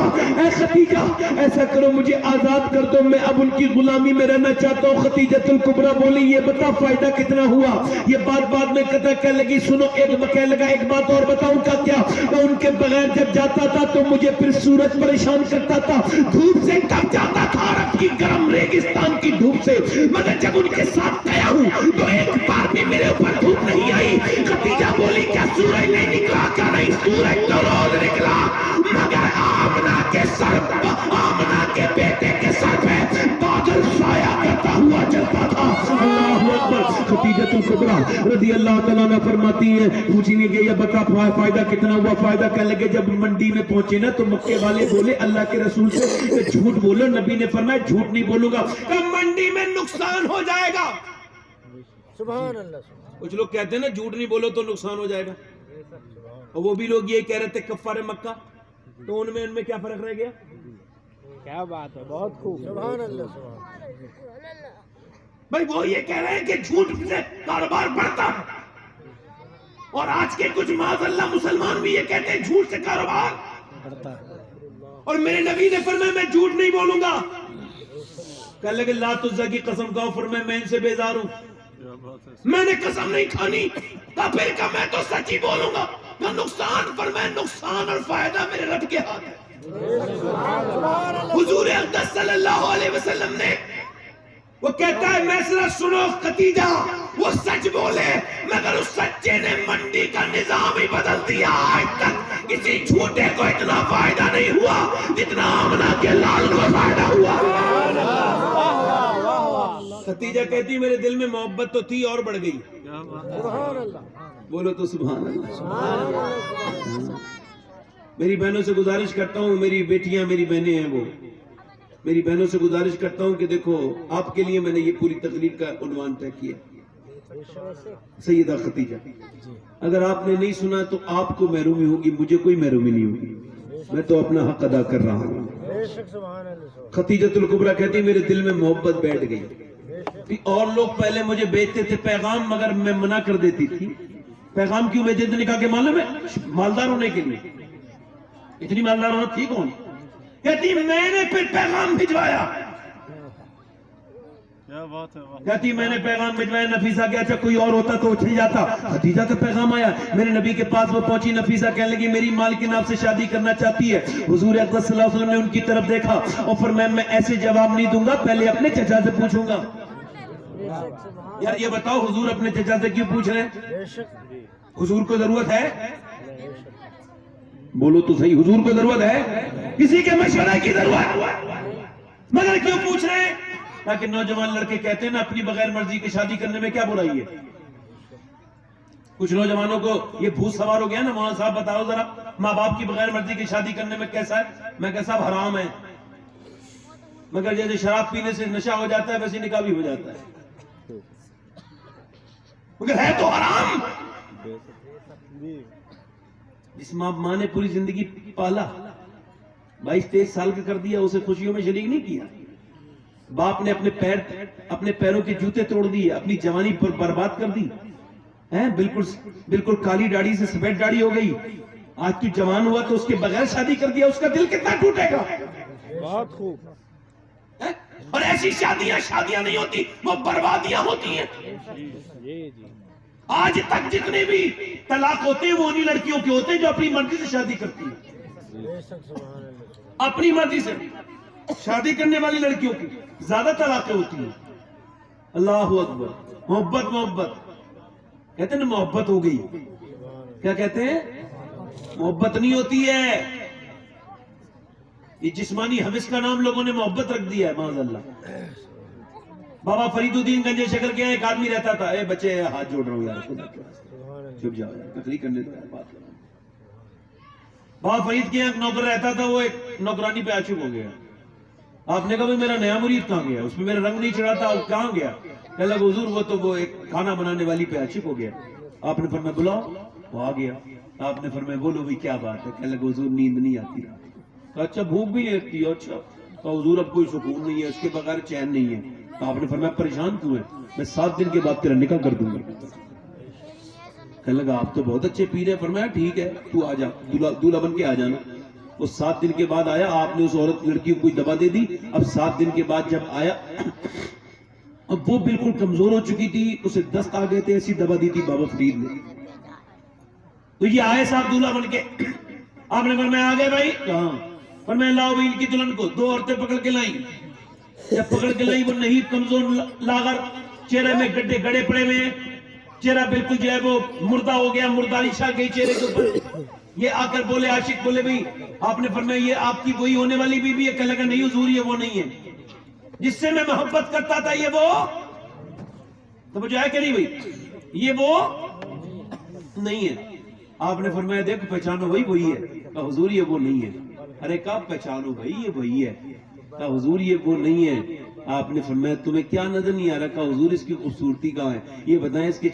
A: ایسا کرو مجھے آزاد کر دو, میں اب ان کی غلامی میں رہنا چاہتا ہوں. خدیجۃ الکبریٰ بولی یہ بتا فائدہ کتنا ہوا. یہ بات بعد میں کہنے لگی سنو, کہنے لگا ایک بات اور بتاؤں کا کیا, ان کے بغیر جب جاتا تھا تو مجھے پھر سورج پریشان کرتا تھا, دھوپ سے کب جاتا تھا عرب کی گرم ریگستان کی دھوپ سے, مگر جب ان کے ساتھ گیا ہوں تو ایک بار بھی میرے اوپر دھوپ نہیں آئی. خدیجہ بولی کیا سورج نہیں نکلا؟ کیا نہیں, سورج تو روز نکلا, مگر آمنہ کے بیٹے کے سر پہ بادل سایہ کرتا ہوا چلتا تھا. اللہ اکبر. خدیجۃ الکبریٰ رضی اللہ تعالیٰ عنہ فرماتی ہیں, پوچھیں گے یہ بتا فائدہ کتنا ہوا. فائدہ کہنے لگے جب منڈی میں پہنچے نا تو مکے والے بولے اللہ کے رسول سے کہ جھوٹ بولو. نبی نے فرمایا جھوٹ نہیں بولوں گا, کہ منڈی میں نقصان ہو جائے گا.
C: سبحان اللہ.
A: کچھ لوگ کہتے ہیں نا جھوٹ نہیں بولو تو نقصان ہو جائے گا, اور وہ بھی لوگ یہ کہہ رہے تھے کفار مکہ, تو ان میں کیا فرق رہ گیا؟
B: کیا بات ہے, بہت خوب.
C: سبحان اللہ.
A: بھائی وہ یہ کہہ رہے ہیں کہ جھوٹ سے کاروبار بڑھتا ہے, اور آج کے کچھ معاذ اللہ مسلمان بھی یہ کہتے ہیں جھوٹ سے کاروبار
B: بڑھتا ہے.
A: اور میرے نبی نے فرمایا میں جھوٹ نہیں بولوں گا. کہنے لگے لات عزا کی قسم کھاؤ, فرمایا میں ان سے بیزار ہوں, میں نے قسم نہیں کھانی. پھر کہ میں تو سچ ہی بولوں گا. نقصان, فرمایا نقصان اور فائدہ میرے رب کے ہاتھ ہے. حضور اقدس صلی اللہ علیہ وسلم نے وہ کہتا ہے میں ذرا سنو خدیجہ، وہ سچ بولے مگر اس سچے نے منڈی کا نظام ہی بدل دیا. آج تک کسی جھوٹے کو اتنا فائدہ نہیں ہوا جتنا آمنہ کے لال کو فائدہ ہوا. خدیجہ کہتی میرے دل میں محبت تو تھی اور بڑھ گئی. بولو تو سبحان اللہ. میری بہنوں سے گزارش کرتا ہوں، میری بیٹیاں میری بہنیں ہیں، وہ میری بہنوں سے گزارش کرتا ہوں کہ دیکھو آپ کے لیے میں نے یہ پوری تقریر کا عنوان طے کیا، سیدہ خدیجہ. اگر آپ نے نہیں سنا تو آپ کو محرومی ہوگی، مجھے کوئی محرومی نہیں ہوگی، میں تو اپنا حق ادا کر رہا ہوں. خدیجۃ الکبریٰ کہتی میرے دل میں محبت بیٹھ گئی. اور لوگ پہلے مجھے بیچتے تھے پیغام، مگر میں منع کر دیتی تھی. پیغام کیوں بیچتے تھے؟ کہا کہ معلوم ہے مالدار ہونے کے لیے. اتنی مالدار ہونا تھی کون؟ کہتی میں نے پھر پیغام بھجوایا. کہتی میں نے پیغام بھجوایا. نفیسہ کہ اچھا کوئی اور ہوتا تو اچھل جاتا. خدیجہ کا پیغام آیا. میرے نبی کے پاس وہ پہنچی. نفیسہ کہنے لگی میری مالکن آپ سے شادی کرنا چاہتی ہے. حضور اقدس صلی اللہ علیہ وسلم نے ان کی طرف دیکھا اور فرمایا میں ایسے جواب نہیں دوں گا، پہلے اپنے چچا سے پوچھوں گا. یار یہ بتاؤ حضور اپنے چچا سے کیوں پوچھ رہے ہیں؟ حضور کو ضرورت ہے؟ بولو تو صحیح، حضور کو ضرورت ہے؟ کسی کے مشورہ کی ضرورت، مگر کیوں پوچھ رہے ہیں؟ تاکہ نوجوان لڑکے کہتے ہیں نا اپنی بغیر مرضی کی شادی کرنے میں کیا برائی ہے. کچھ نوجوانوں کو یہ بھوت سوار ہو گیا نا، مولانا صاحب بتاؤ ذرا ماں باپ کی بغیر مرضی کی شادی کرنے میں کیسا ہے؟ میں کہا صاحب حرام ہے، مگر جیسے شراب پینے سے نشہ ہو جاتا ہے ویسے نکاح بھی ہو جاتا ہے، مگر ہے تو حرام. جس ماں نے پوری زندگی پالا، 22-23 سال کا کر دیا، اسے خوشیوں میں شریک نہیں کیا. باپ نے اپنے پیروں کے جوتے توڑ دیے، اپنی جوانی پر برباد کر دی. بالکل کالی داڑھی سے سفید داڑھی ہو گئی. آج تو جوان ہوا تو اس کے بغیر شادی کر دیا، اس کا دل کتنا ٹوٹے گا.
B: بہت خوب.
A: اور ایسی شادیاں نہیں ہوتی، وہ بربادیاں ہوتی ہیں. آج تک جتنے بھی طلاق ہوتے ہیں وہ انہی لڑکیوں کے ہوتے ہیں جو اپنی مرضی سے شادی کرتی ہیں. اپنی مرضی سے شادی کرنے والی لڑکیوں کی زیادہ طلاقیں ہوتی ہیں. اللہ اکبر. محبت کہتے ہیں نا محبت ہو گئی. کیا کہتے ہیں؟ محبت نہیں ہوتی ہے. یہ جسمانی حوث کا نام لوگوں نے محبت رکھ دیا ہے. معاذ اللہ. بابا فرید الدین گنج شکر کے ایک آدمی رہتا تھا. اے بچے ہاتھ جوڑ رہا ہوں یار، چھپ جاؤ یار، تقریر کرنے دو یار، بات کرو. بابا فرید کے ایک نوکر رہتا تھا، وہ ایک نوکرانی پہ عاشق ہو گیا. آپ نے کہا بھئی میرا نیا مرید کہاں گیا؟ اس میں میرا رنگ نہیں چڑھا تھا، وہ کہاں گیا؟ کہنے لگا حضور وہ ایک کھانا بنانے والی پہ عاشق ہو گیا. آپ نے فرمایا بلاؤ. وہ آ گیا. آپ نے فرمایا بولو بھئی کیا بات ہے؟ کہنے لگا حضور نیند نہیں آتی. کہا اچھا بھوک بھی نہیں لگتی؟ اچھا. کہا حضور اب کوئی سکون نہیں ہے، اس کے بغیر چین نہیں ہے. آپ نے فرمایا پریشان کیوں ہے؟ میں 7 دن کے بعد تیرا نکاح کر دوں گا. کہنے لگا آپ تو بہت اچھے پیر ہیں. فرمایا ٹھیک ہے تو آ جا، دولہا بن کے آ جانا. وہ 7 دن کے بعد آیا. آپ نے اس عورت لڑکی کو کوئی دوا دے دی. اب 7 دن کے بعد جب آیا، اب وہ بالکل کمزور ہو چکی تھی، اسے دست آ گئے تھے. ایسی دوا دی تھی بابا فرید نے. تو یہ آئے صاحب دولہا بن کے. آپ نے فرمایا آ گئے بھائی؟ کہاں؟ فرمایا لاؤ بھائی ان کی دلہن کو. 2 عورتیں پکڑ کے لائیں. جب پکڑ کے لائی، وہ نہیں کمزور لاغر، چہرے میں گڈھے گڑے پڑے ہوئے ہیں، چہرہ بالکل جو ہے وہ مردہ ہو گیا، مرداری چھا گئی چہرے کے اوپر. یہ آ کر بولے عاشق بولے بھئی. آپ نے فرمایا یہ آپ کی وہی ہونے والی بیوی ہے؟ کہنے لگا نہیں حضور یہ وہ نہیں ہے جس سے میں محبت کرتا تھا. یہ وہ تو مجھے ہے کہ نہیں بھئی؟ یہ وہ نہیں ہے. آپ نے فرمایا دیکھ پہچانو وہی ہے. کہا حضور یہ وہ نہیں ہے. ارے کہا پہچانو بھائی یہ وہی ہے. کہا حضور یہ وہ نہیں ہے. آپ نے فرمایا تمہیں کیا نظر نہیں آ رہا؟ کہا حضور اس کی خوبصورتی کہاں ہے؟ یہ بتائیں اس کے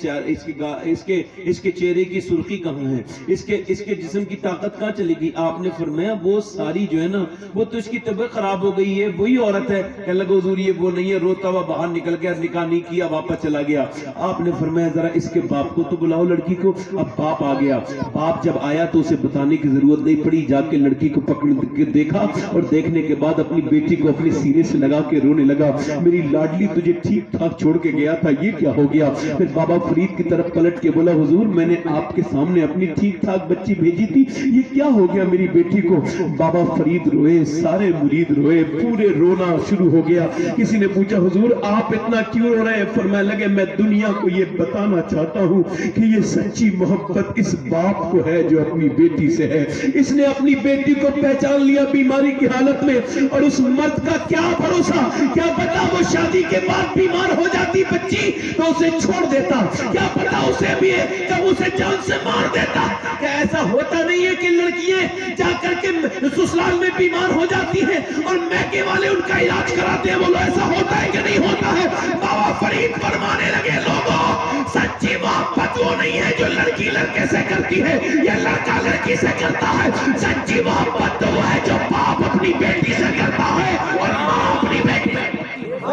A: چہرے کی سرخی کہاں ہے؟ اس کے جسم کی طاقت کہاں چلے گی؟ آپ نے فرمایا وہ ساری جو ہے نا وہ تو اس کی طبیعت خراب ہو گئی ہے، وہی عورت ہے. کہنے لگا حضور یہ وہ نہیں ہے. روتا ہوا باہر نکل گیا، نکاح نہیں کیا، واپس چلا گیا. آپ نے فرمایا ذرا اس کے باپ کو تو بلاؤ لڑکی کو. اب باپ آ گیا. باپ جب آیا تو اسے بتانے کی ضرورت نہیں پڑی. جا کے لڑکی کو پکڑ کے دیکھا اور دیکھنے کے بعد اپنی بیٹی کو اپنے سینے سے لگا کے رونے لگا. گا میری لاڈلی تجھے ٹھیک ٹھاک چھوڑ کے گیا تھا، یہ کیا ہو گیا؟ پھر بابا فرید کی طرف پلٹ کے بولا حضور میں نے آپ کے سامنے اپنی ٹھیک ٹھاک بچی بھیجی تھی، یہ کیا ہو گیا میری بیٹی کو؟ بابا فرید روئے، سارے مرید روئے، پورے رونا شروع ہو گیا۔ کسی نے پوچھا حضور آپ اتنا کیوں رو رہے ہیں؟ فرمانے لگے میں دنیا کو یہ بتانا چاہتا ہوں کہ یہ سچی محبت اس باپ کو ہے جو اپنی بیٹی سے ہے۔ اس نے اپنی بیٹی کو پہچان لیا بیماری کی حالت میں، اور اس مرد کا کیا بھروسہ، کیا پتا وہ شادی کے بعد بیمار ہو جاتی بچی تو اسے چھوڑ دیتا، کیا پتا اسے بھی جب اسے جان سے مار دیتا۔ کہ ایسا ہوتا نہیں ہے کہ لڑکیاں جا کر کے سسرال میں بیمار ہو جاتی ہیں اور میکے والے ان کا علاج کراتے ہیں، بولو ایسا ہوتا ہے کہ نہیں ہوتا ہے؟ بابا فرید فرمانے لگے لوگوں سچی محبت وہ نہیں ہے جو لڑکی لڑکے سے کرتی ہے یا لڑکا لڑکی سے کرتا ہے، سچی محبت تو وہ ہے جو باپ اپنی بیٹی سے کرتا ہے اور ماں اپنی بیٹی سے۔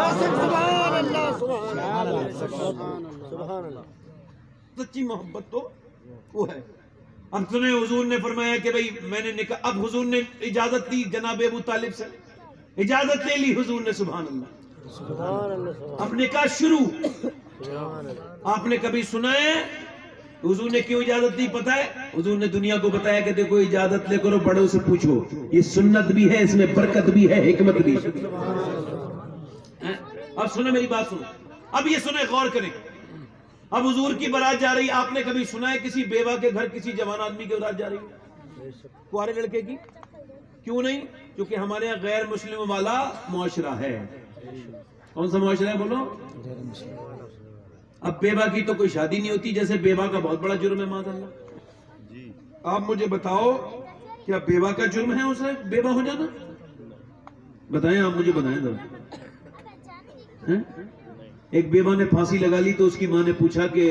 B: سبحان اللہ سبحان اللہ سبحان اللہ، سچی محبت تو وہ ہے۔ اب سنیں حضور نے فرمایا کہ بھئی میں نے نکاح، اب حضور نے اجازت دی جناب ابو طالب سے، اجازت لے لی حضور نے، سبحان اللہ، اب نکاح شروع۔ آپ نے کبھی سنا ہے حضور نے کیوں اجازت دی؟ پتہ ہے حضور نے دنیا کو بتایا کہ دیکھو اجازت لے کرو، بڑوں سے پوچھو، یہ سنت بھی ہے، اس میں برکت بھی ہے، حکمت بھی۔ اب سنیں میری بات سنو، اب یہ سنیں غور کریں۔ اب حضور کی بارات جا رہی، آپ نے کبھی سنا ہے کسی بیوہ کے گھر کسی جوان آدمی کی بارات جا رہی کنوارے لڑکے کی؟ کیوں نہیں؟ کیونکہ ہمارے یہاں غیر مسلم والا معاشرہ ہے۔ کون سا معاشرہ ہے بولو؟ اب بیوہ کی تو کوئی شادی نہیں ہوتی، جیسے بیوہ کا بہت بڑا جرم ہے معاذ اللہ۔ آپ مجھے بتاؤ کیا بیوہ کا جرم ہے اسے بیوہ ہو جانا؟ بتائیں، آپ مجھے بتائیں ذرا۔ ایک بیوہ نے پھانسی لگا لی تو اس کی ماں نے پوچھا کہ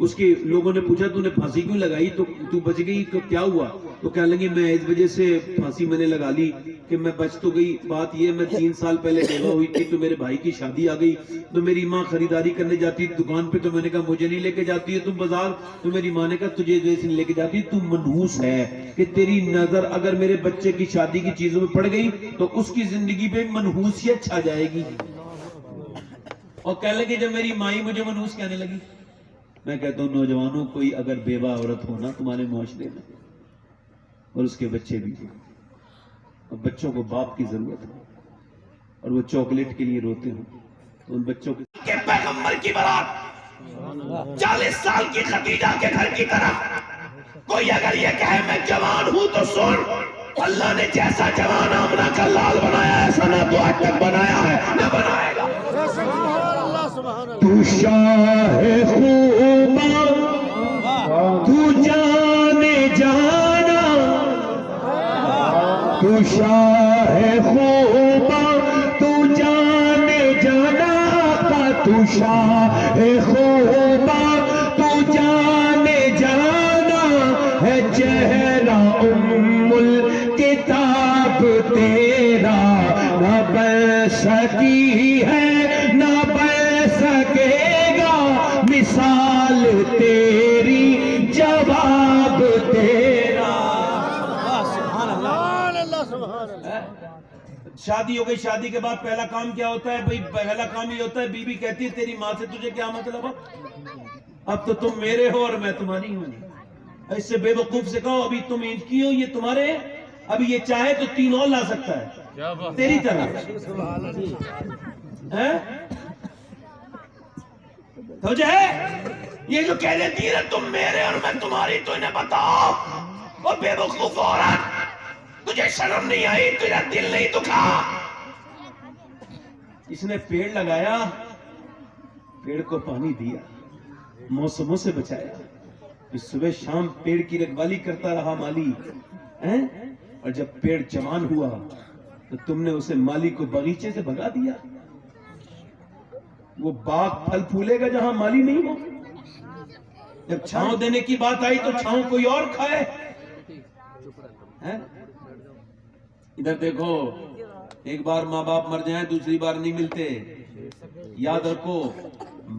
B: اس کی لوگوں نے پوچھا تو نے پھانسی کیوں لگائی؟ تو بچ گئی تو کیا ہوا؟ تو کہنے لگی میں اس وجہ سے پھانسی میں نے لگا لی کہ میں بچ تو گئی، بات یہ میں 3 سال پہلے بیوہ ہوئی تھی تو میرے بھائی کی شادی آ گئی، تو میری ماں خریداری کرنے جاتی دکان پہ، تو میں نے کہا مجھے نہیں لے کے جاتی ہے تم بازار، تو میری ماں نے کہا تجھے جیسے نہیں لے کے جاتی، تو منحوس ہے کہ تیری نظر اگر میرے بچے کی شادی کی چیزوں میں پڑ گئی تو اس کی زندگی پہ منحوسیت چھا جائے گی۔ اور کہنے لگے جب میری مائی مجھے منحوس کہنے لگی، میں کہتا ہوں نوجوانوں کوئی اگر بیوہ عورت ہونا تمہارے معاشرے میں اور اس کے بچے بھی ہیں، اور بچوں کو باپ کی ضرورت ہے اور وہ چاکلیٹ کے لیے روتے ہوں، تو ان بچوں کے پیغمبر کی بارات 40 سال کی خدیجہ کے گھر کی طرف کوئی اگر یہ کہے میں جوان ہوں تو سن، اللہ نے جیسا جوان آمنہ کا لال بنایا ایسا نہ تو آج تک بنایا ہے نہ بنائے گا۔ تو شاہ خوباں تو جانے جانا، تو شاہ خوباں تو جانے جانا، تو شاہ خوباں تو جانے جانا ہے، چہرہ ام الکتاب تیرا نہ بن سکی ہے نہ بن سکے گا، مثال تیری جواب تیرا۔ شادی ہو گئی، شادی کے بعد پہلا کام کیا ہوتا ہے بھئی؟ پہلا کام یہ ہوتا ہے بیوی کہتی ہے تیری ماں سے تجھے کیا مطلب ہے؟ اب تو تم میرے ہو اور میں تمہاری ہوں۔ اس سے بے وقوف سے کہو ابھی تم ان کی ہو یہ تمہارے، ابھی یہ چاہے تو 3 اور لا سکتا ہے تیری طرح۔ تو جو ہے یہ جو کہہ دیتی ہے تم میرے اور میں تمہاری، تو انہیں بتاؤ وہ بے وقوف عورت تجھے شرم نہیں آئی، تجھے دل نہیں دکھا؟ اس نے پیڑ لگایا، پیڑ کو پانی دیا، موسموں سے بچایا، صبح شام پیڑ کی رکھوالی کرتا رہا مالی، اور جب پیڑ جوان ہوا تو تم نے اسے مالی کو باغیچے سے بھگا دیا۔ وہ باغ پھل پھولے گا جہاں مالی نہیں ہو۔ جب چھاؤں دینے کی بات آئی تو چھاؤں کوئی اور کھائے۔ ادھر دیکھو، ایک بار ماں باپ مر جائیں دوسری بار نہیں ملتے، یاد رکھو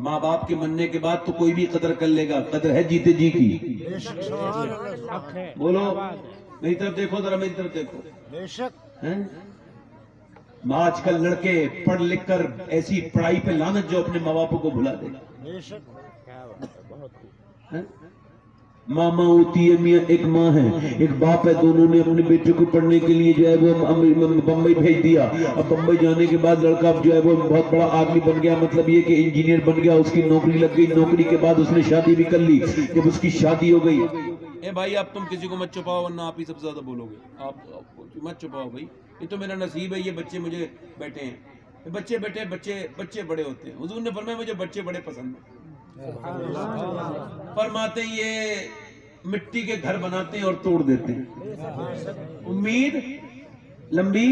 B: ماں باپ کے مرنے کے بعد تو کوئی بھی قدر کر لے گا، قدر ہے جیتے جی کی۔ بولو میری طرف دیکھو ذرا، میری طرف دیکھو۔ آج کل لڑکے پڑھ لکھ کر ایسی پڑھائی پہ لعنت جو اپنے ماں باپوں کو بھلا دے. ماما ہوتی ہے میاں ایک ماں ہے ایک باپ ہے, دونوں نے اپنے بیٹے کو پڑھنے کے لیے جو ہے وہ بمبئی بھیج دیا. اب بمبئی جانے کے بعد لڑکا جو ہے وہ بہت بڑا آدمی بن گیا, مطلب یہ کہ انجینئر بن گیا, اس کی نوکری لگ گئی, نوکری کے بعد اس نے شادی بھی کر لی. جب اس کی شادی ہو گئی, اے بھائی آپ تم کسی کو مت چھپاؤ ورنہ آپ ہی سب سے زیادہ بولو گے, آپ مت چھپاؤ بھائی, یہ تو میرا نصیب ہے, یہ بچے مجھے بیٹھے ہیں, بچے بیٹے بچے بڑے ہوتے ہیں. حضور نے فرمایا مجھے بچے بڑے پسند ہیں. فرماتے یہ مٹی کے گھر بناتے ہیں اور توڑ دیتے ہیں, امید لمبی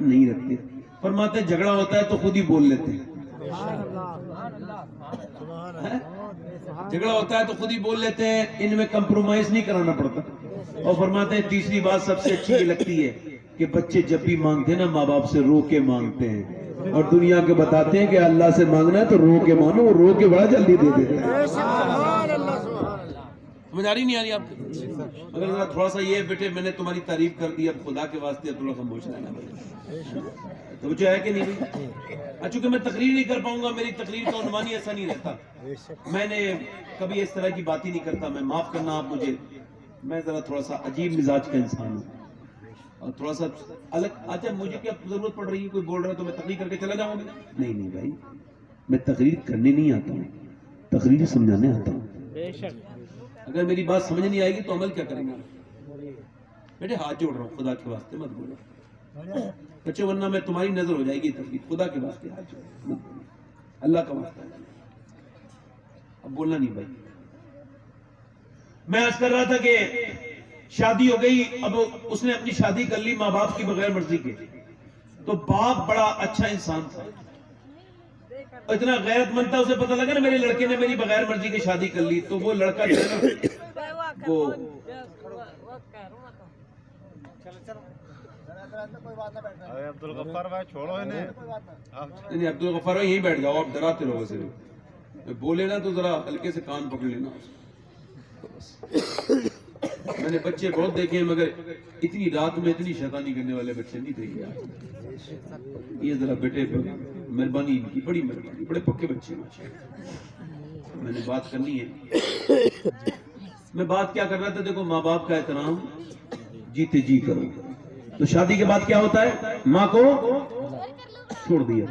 B: نہیں رکھتے. فرماتے جھگڑا ہوتا ہے تو خود ہی بول لیتے ہیں, جھگڑا ہوتا ہے تو خود ہی بول لیتے ہیں, ان میں کمپرومائز نہیں کرانا پڑتا. اور فرماتے ہیں تیسری بات سب سے اچھی یہ لگتی ہے کہ بچے جب بھی مانگتے ہیں نا ماں باپ سے رو کے مانگتے ہیں, اور دنیا کے بتاتے ہیں کہ اللہ سے مانگنا ہے تو رو کے مانو, وہ رو کے بڑا جلدی دے دیتے ہیں. سمجھ آ رہی نہیں آ رہی آپ کو؟ اگر تھوڑا سا یہ بیٹے میں نے تمہاری تعریف کر دی, اب خدا کے واسطے تھوڑا خاموش رہنا, توجہ ہے کہ نہیں؟ چونکہ میں تقریر نہیں کر پاؤں گا, میری تقریر کا عنوان ہی ایسا نہیں رہتا, میں نے کبھی اس طرح کی بات ہی نہیں کرتا, میں معاف کرنا آپ مجھے, میں ذرا تھوڑا سا عجیب مزاج کا انسان ہوں اور تھوڑا سا الگ. اچھا مجھے کیا ضرورت پڑ رہی ہے, کوئی بول رہا ہے تو میں تقریر کر کے چلا جاؤں گا؟ نہیں بھائی, میں تقریر کرنے نہیں آتا ہوں, تقریر سمجھانے آتا ہوں. اگر میری بات سمجھ نہیں آئے گی تو عمل کیا کریں گے؟ بیٹے ہاتھ جوڑ رہا ہوں, خدا کے واسطے مت بولو بچے, ورنہ میں تمہاری نظر ہو جائے گی تقریر. خدا کے واسطے ہاتھ جوڑ, اللہ کا واسطہ. اب بولنا نہیں بھائی. میں عرض کر رہا تھا کہ شادی ہو گئی, اب اس نے اپنی شادی کر لی ماں باپ کی بغیر مرضی کے, تو باپ بڑا اچھا انسان تھا, اتنا غیرت مند تھا, اسے پتہ لگا نا میرے لڑکے نے میری بغیر مرضی کی شادی کر لی, تو وہ لڑکا جو ہے نا وہ
C: عبدالغفار بھائی چھوڑو انہیں,
B: نہیں عبدالغفار بھائی یہیں بیٹھ جاؤ, آپ ڈراتے رہو سے بولے نا تو ذرا ہلکے سے کان پکڑ لینا. میں نے بچے بہت دیکھے ہیں مگر اتنی رات میں اتنی شیطانی کرنے والے بچے نہیں دیکھے. یہ ذرا بیٹے مہربانی ان کی, بڑی مہربانی, بڑے پکے بچے ہیں. میں نے بات کرنی ہے, میں بات کیا کر رہا تھا, دیکھو ماں باپ کا احترام جیتے جی کرو. تو شادی کے بعد کیا ہوتا ہے, ماں کو چھوڑ دیا.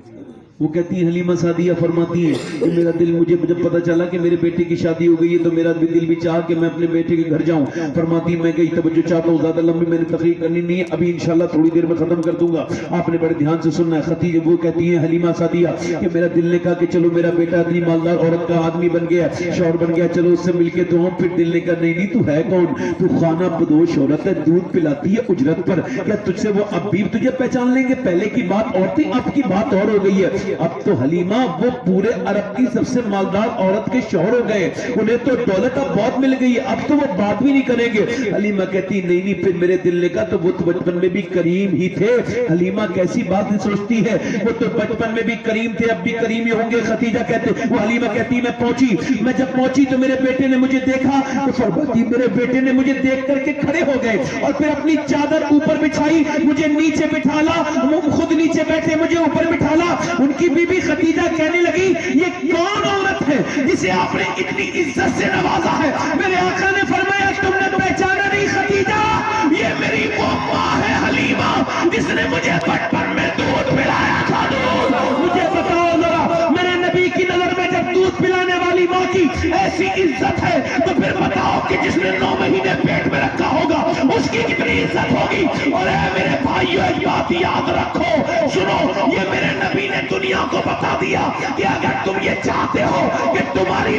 B: وہ کہتی ہیں حلیمہ سعدیہ فرماتی ہیں کہ میرا دل, مجھے جب پتا چلا کہ میرے بیٹے کی شادی ہو گئی ہے تو میرا دل بھی چاہا کہ میں اپنے بیٹے کے گھر جاؤں. فرماتی میں گئی, توجہ چاہتا ہوں, زیادہ لمبی میں نے تقریر کرنی نہیں ہے, ابھی انشاءاللہ تھوڑی دیر میں ختم کر دوں گا, آپ نے بڑے دھیان سے سننا ہے. خدیجہ وہ کہتی ہیں حلیمہ سعدیہ کہ میرا دل نے کہا کہ چلو میرا بیٹا اتنی مالدار عورت کا آدمی بن گیا, شوہر بن گیا, چلو اس سے مل کے تو ہم. پھر دل نے کہا نہیں تو ہے کون, تو خانہ بدوش عورت ہے, دودھ پلاتی ہے اجرت پر, کیا تجھ سے وہ اب بھی تجھے پہچان لیں گے؟ پہلے کی بات اور تھی, اب کی بات اور ہو گئی ہے. اب تو حلیمہ وہ پورے عرب کی سب سے مالدار عورت کے شوہر ہو گئے, انہیں تو دولت اب بہت مل گئی ہے, اب تو وہ بات بھی نہیں کریں گے. حلیمہ کہتی نہیں, پھر میرے دل نے کہا تو وہ تو بچپن میں بھی کریم ہی تھے. حلیمہ کیسی بات سوچتی ہے, وہ تو بچپن میں بھی کریم تھے, اب بھی کریم ہی ہوں گے. خدیجہ کہتے, وہ حلیمہ کہتی میں پہنچی, میں جب پہنچی تو میرے بیٹے نے مجھے دیکھا, تو فرماتی میرے بیٹے نے مجھے دیکھ کر کے کھڑے ہو گئے اور پھر اپنی چادر اوپر بچھائی, مجھے نیچے بٹھالا, خود نیچے بیٹھے مجھے اوپر بٹھالا. ان کی بیوی خدیجہ کہنے لگی یہ کون عورت ہے جسے آپ نے اتنی عزت سے نوازا ہے؟ میرے آقا نے فرمایا تم نے پہچانا نہیں خدیجہ, یہ میری وہ ماں ہے حلیمہ جس نے مجھے بچپن میں دودھ پلایا تھا. مجھے بتاؤ ذرا, میرے نبی کی نظر میں جب دودھ پلانے والی ماں کی ایسی عزت ہے تو پھر بتاؤ کہ جس نے 9 مہینے پیٹ میں رکھا ہوگا اس کی کتنی عزت ہوگی. اور اے میرے بھائیو ایک بات یاد رکھو, سنو, یہ میرے نبی نے دنیا کو بتا دیا کہ اگر تم یہ چاہتے ہو کہ تمہاری